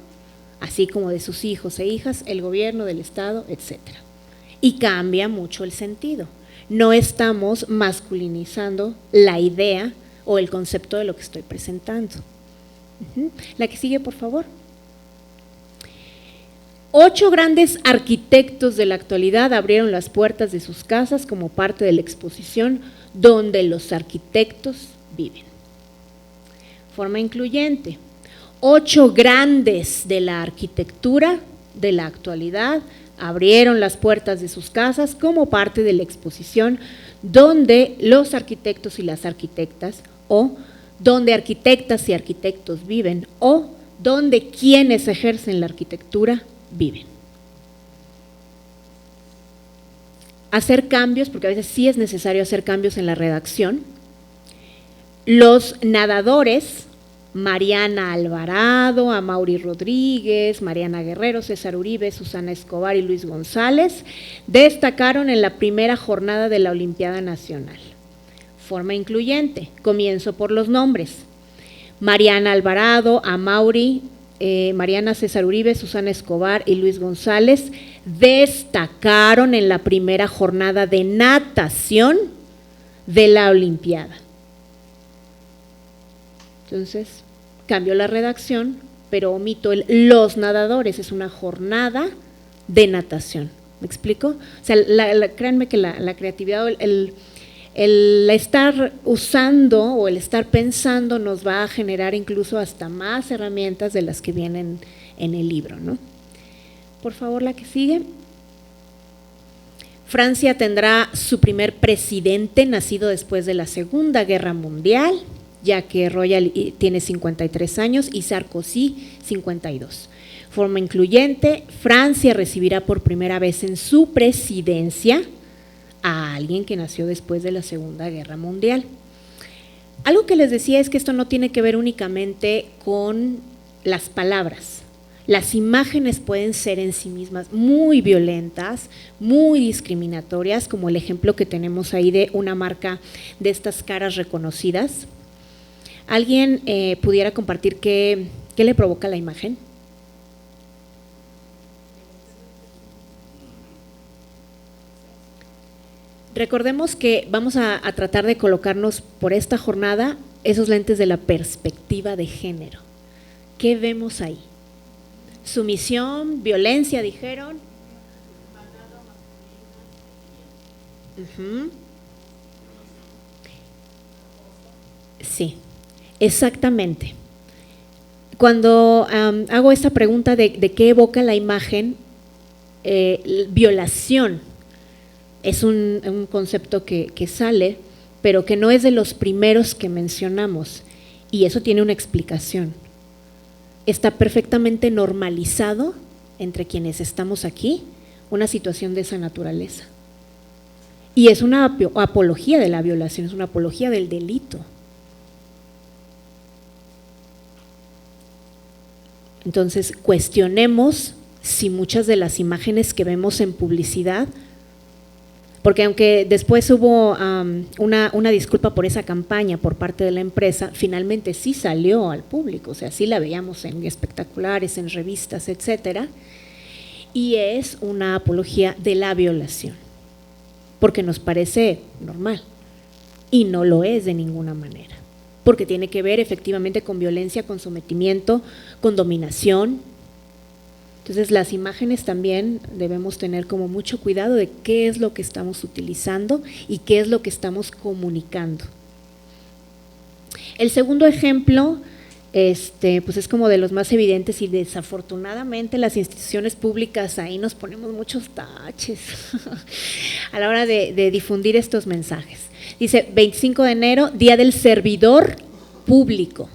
así como de sus hijos e hijas, el gobierno del Estado, etcétera. Y cambia mucho el sentido. No estamos masculinizando la idea o el concepto de lo que estoy presentando. La que sigue, por favor. 8 grandes arquitectos de la actualidad abrieron las puertas de sus casas como parte de la exposición donde los arquitectos viven. Forma incluyente. 8 grandes de la arquitectura de la actualidad abrieron las puertas de sus casas como parte de la exposición donde los arquitectos y las arquitectas, o donde arquitectas y arquitectos viven, o donde quienes ejercen la arquitectura viven. Hacer cambios, porque a veces sí es necesario hacer cambios en la redacción. Los nadadores, Mariana Alvarado, Amaury Rodríguez, Mariana Guerrero, César Uribe, Susana Escobar y Luis González, destacaron en la primera jornada de la Olimpiada Nacional. Forma incluyente, comienzo por los nombres. Mariana Alvarado, Amaury, Mariana César Uribe, Susana Escobar y Luis González destacaron en la primera jornada de natación de la Olimpiada. Entonces, cambio la redacción, pero omito los nadadores, es una jornada de natación. ¿Me explico? O sea, créanme que la creatividad, el estar usando o el estar pensando nos va a generar incluso hasta más herramientas de las que vienen en el libro, ¿no? Por favor, la que sigue. Francia tendrá su primer presidente nacido después de la Segunda Guerra Mundial, ya que Royal tiene 53 años y Sarkozy 52. Forma incluyente, Francia recibirá por primera vez en su presidencia a alguien que nació después de la Segunda Guerra Mundial. Algo que les decía es que esto no tiene que ver únicamente con las palabras. Las imágenes pueden ser en sí mismas muy violentas, muy discriminatorias, como el ejemplo que tenemos ahí de una marca de estas caras reconocidas. ¿Alguien pudiera compartir qué le provoca la imagen? Recordemos que vamos a tratar de colocarnos por esta jornada esos lentes de la perspectiva de género. ¿Qué vemos ahí? Sumisión, violencia, dijeron. Sí, exactamente. Cuando hago esta pregunta de qué evoca la imagen, violación es un concepto que sale, pero que no es de los primeros que mencionamos, y eso tiene una explicación. Está perfectamente normalizado entre quienes estamos aquí una situación de esa naturaleza. Y es una apología de la violación, es una apología del delito. Entonces, cuestionemos si muchas de las imágenes que vemos en publicidad, porque aunque después hubo una disculpa por esa campaña por parte de la empresa, finalmente sí salió al público, o sea, sí la veíamos en espectaculares, en revistas, etcétera, y es una apología de la violación, porque nos parece normal, y no lo es de ninguna manera, porque tiene que ver efectivamente con violencia, con sometimiento, con dominación. Entonces, las imágenes también debemos tener como mucho cuidado de qué es lo que estamos utilizando y qué es lo que estamos comunicando. El segundo ejemplo, pues es como de los más evidentes, y desafortunadamente las instituciones públicas ahí nos ponemos muchos taches a la hora de difundir estos mensajes. Dice 25 de enero, Día del Servidor Público.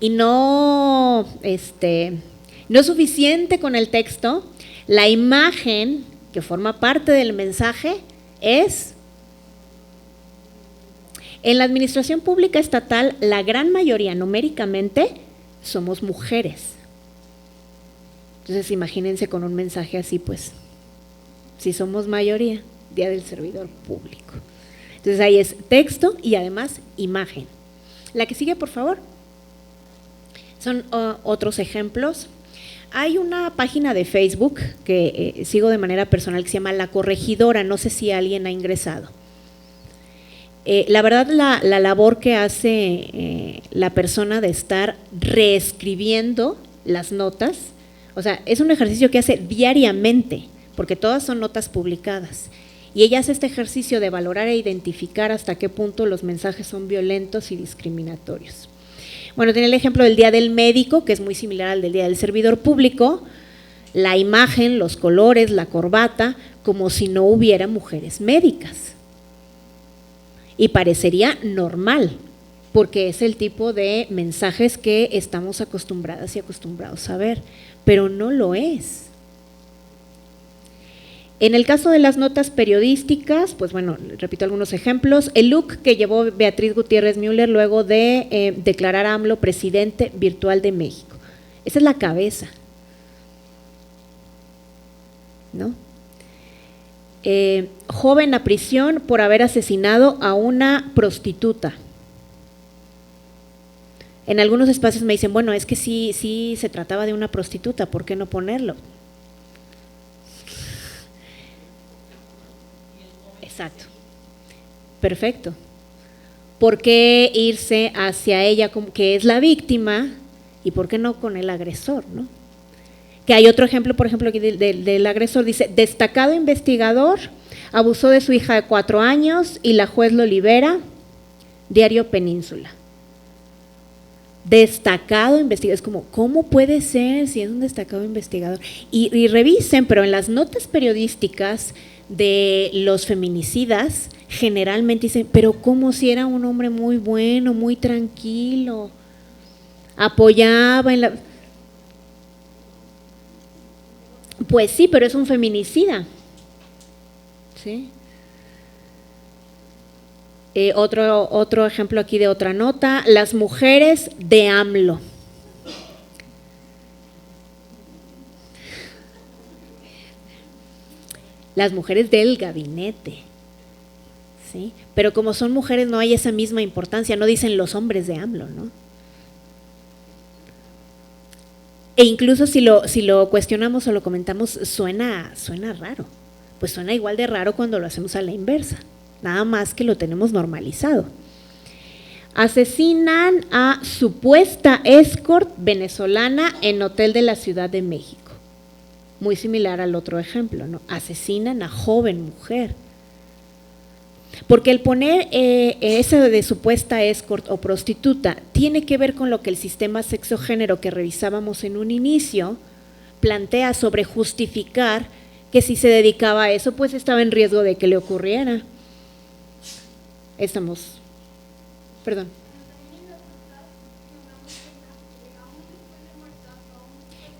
Y no es suficiente con el texto, La imagen que forma parte del mensaje es… En la administración pública estatal, la gran mayoría numéricamente somos mujeres. Entonces, imagínense con un mensaje así, pues, si somos mayoría, Día del Servidor Público. Entonces, ahí es texto y además imagen. La que sigue, por favor. Son otros ejemplos. Hay una página de Facebook que sigo de manera personal que se llama La Corregidora, no sé si alguien ha ingresado. La verdad, la labor que hace la persona de estar reescribiendo las notas, o sea, es un ejercicio que hace diariamente, porque todas son notas publicadas, y ella hace este ejercicio de valorar e identificar hasta qué punto los mensajes son violentos y discriminatorios. Bueno, tiene el ejemplo del Día del Médico, que es muy similar al del Día del Servidor Público, la imagen, los colores, la corbata, como si no hubiera mujeres médicas. Y parecería normal, porque es el tipo de mensajes que estamos acostumbradas y acostumbrados a ver, pero no lo es. En el caso de las notas periodísticas, pues bueno, repito algunos ejemplos. El look que llevó Beatriz Gutiérrez Müller luego de declarar a AMLO presidente virtual de México. Esa es la cabeza, ¿no? Joven a prisión por haber asesinado a una prostituta. En algunos espacios me dicen, bueno, es que sí se trataba de una prostituta, ¿por qué no ponerlo? Exacto, perfecto. ¿Por qué irse hacia ella como que es la víctima y por qué no con el agresor, no? Que hay otro ejemplo, por ejemplo, aquí del agresor, dice, destacado investigador, abusó de su hija de 4 años y la juez lo libera, Diario Península. Destacado investigador, es como, ¿cómo puede ser si es un destacado investigador? Y revisen, pero en las notas periodísticas de los feminicidas, generalmente dicen, pero como si era un hombre muy bueno, muy tranquilo, apoyaba en la… Pues sí, pero es un feminicida, ¿sí? Otro ejemplo aquí de otra nota, las mujeres de AMLO. Las mujeres del gabinete, ¿sí? Pero como son mujeres no hay esa misma importancia, no dicen los hombres de AMLO, ¿no? E incluso si lo cuestionamos o lo comentamos, suena raro, pues suena igual de raro cuando lo hacemos a la inversa, nada más que lo tenemos normalizado. Asesinan a supuesta escort venezolana en hotel de la Ciudad de México. Muy similar al otro ejemplo, ¿no? Asesinan a joven mujer. Porque el poner eso de supuesta escort o prostituta tiene que ver con lo que el sistema sexogénero que revisábamos en un inicio plantea sobre justificar que si se dedicaba a eso, pues estaba en riesgo de que le ocurriera. Perdón.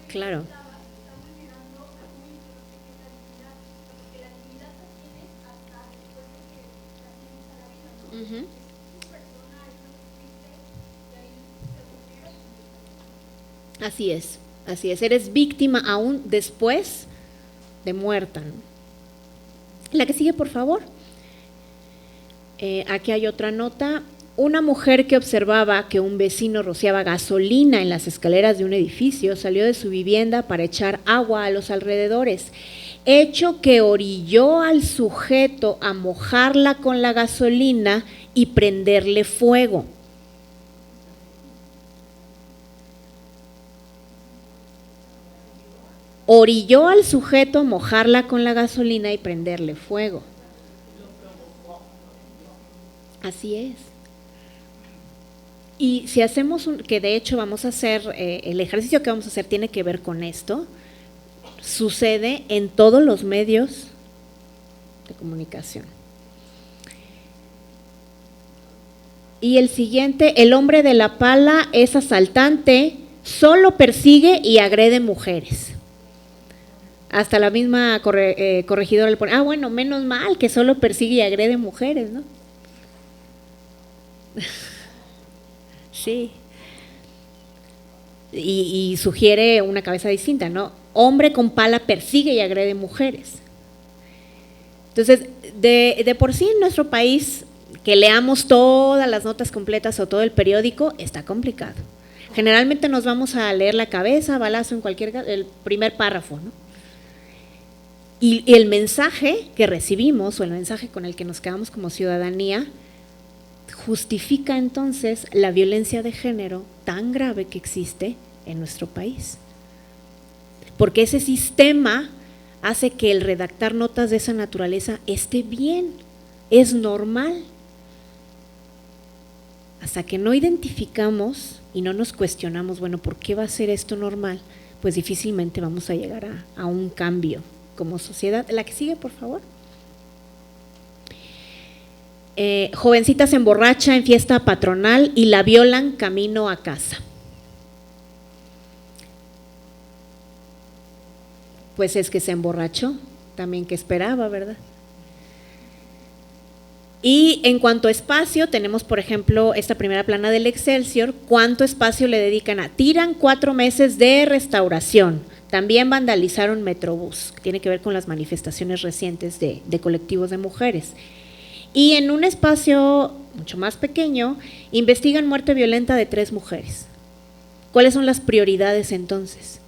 Claro. Así es, eres víctima aún después de muerta, ¿no? La que sigue, por favor. Aquí hay otra nota. Una mujer que observaba que un vecino rociaba gasolina en las escaleras de un edificio salió de su vivienda para echar agua a los alrededores, hecho que orilló al sujeto a mojarla con la gasolina y prenderle fuego. Orilló al sujeto a mojarla con la gasolina y prenderle fuego. Así es. Y si hacemos, que de hecho vamos a hacer, el ejercicio que vamos a hacer tiene que ver con esto, sucede en todos los medios de comunicación. Y el siguiente, el hombre de la pala es asaltante, solo persigue y agrede mujeres. Hasta la misma corregidora le pone, bueno, menos mal que solo persigue y agrede mujeres, ¿no? Sí. Y sugiere una cabeza distinta, ¿no? Hombre con pala persigue y agrede mujeres. Entonces, de por sí en nuestro país, que leamos todas las notas completas o todo el periódico, está complicado. Generalmente nos vamos a leer la cabeza, balazo en el primer párrafo, ¿no? Y el mensaje que recibimos o el mensaje con el que nos quedamos como ciudadanía justifica entonces la violencia de género tan grave que existe en nuestro país. Porque ese sistema hace que el redactar notas de esa naturaleza esté bien, es normal. Hasta que no identificamos y no nos cuestionamos, bueno, ¿por qué va a ser esto normal? Pues difícilmente vamos a llegar a un cambio como sociedad. La que sigue, por favor. Jovencita se emborracha en fiesta patronal y la violan camino a casa. Pues es que se emborrachó, también que esperaba, ¿verdad? Y en cuanto a espacio, tenemos por ejemplo esta primera plana del Excelsior, cuánto espacio le dedican a, tiran 4 meses de restauración, también vandalizaron Metrobús, que tiene que ver con las manifestaciones recientes de colectivos de mujeres. Y en un espacio mucho más pequeño, investigan muerte violenta de 3 mujeres. ¿Cuáles son las prioridades entonces?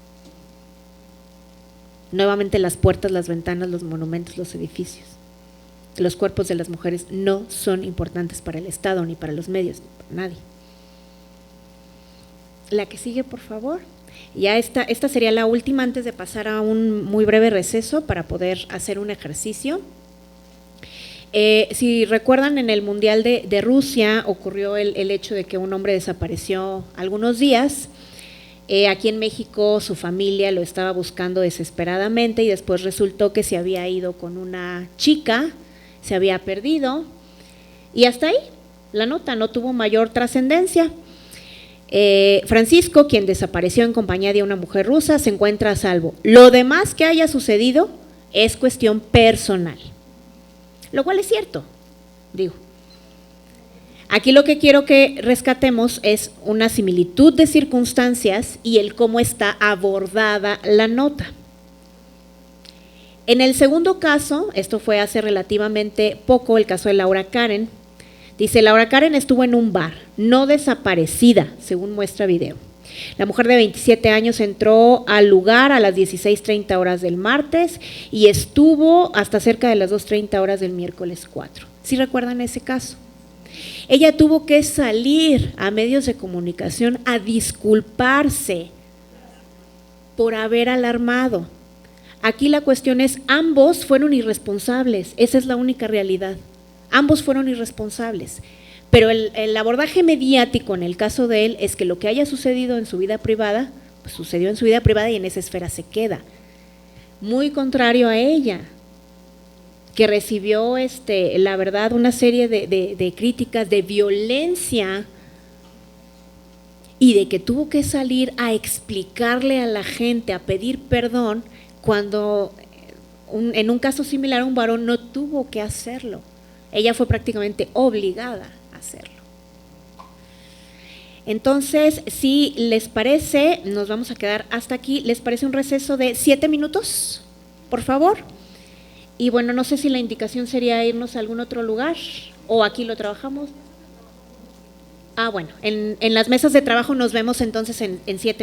Nuevamente las puertas, las ventanas, los monumentos, los edificios. Los cuerpos de las mujeres no son importantes para el Estado, ni para los medios, ni para nadie. La que sigue, por favor. Ya esta sería la última antes de pasar a un muy breve receso para poder hacer un ejercicio. Si recuerdan, en el Mundial de Rusia ocurrió el hecho de que un hombre desapareció algunos días. Aquí en México su familia lo estaba buscando desesperadamente y después resultó que se había ido con una chica, se había perdido y hasta ahí la nota no tuvo mayor trascendencia. Francisco, quien desapareció en compañía de una mujer rusa, se encuentra a salvo. Lo demás que haya sucedido es cuestión personal, lo cual es cierto, digo. Aquí lo que quiero que rescatemos es una similitud de circunstancias y el cómo está abordada la nota. En el segundo caso, esto fue hace relativamente poco, el caso de Laura Karen, dice, Laura Karen estuvo en un bar, no desaparecida, según muestra video. La mujer de 27 años entró al lugar a las 16:30 horas del martes y estuvo hasta cerca de las 2:30 horas del miércoles 4. ¿Sí recuerdan ese caso? Ella tuvo que salir a medios de comunicación a disculparse por haber alarmado. Aquí la cuestión es, ambos fueron irresponsables, esa es la única realidad. Ambos fueron irresponsables, pero el abordaje mediático en el caso de él es que lo que haya sucedido en su vida privada, pues sucedió en su vida privada y en esa esfera se queda. Muy contrario a ella, que recibió, la verdad, una serie de críticas de violencia y de que tuvo que salir a explicarle a la gente, a pedir perdón, cuando en un caso similar un varón no tuvo que hacerlo. Ella fue prácticamente obligada a hacerlo. Entonces, si les parece, nos vamos a quedar hasta aquí. ¿Les parece un receso de 7 minutos? Por favor. Y bueno, no sé si la indicación sería irnos a algún otro lugar o aquí lo trabajamos. Bueno, en las mesas de trabajo nos vemos entonces en 7 minutos.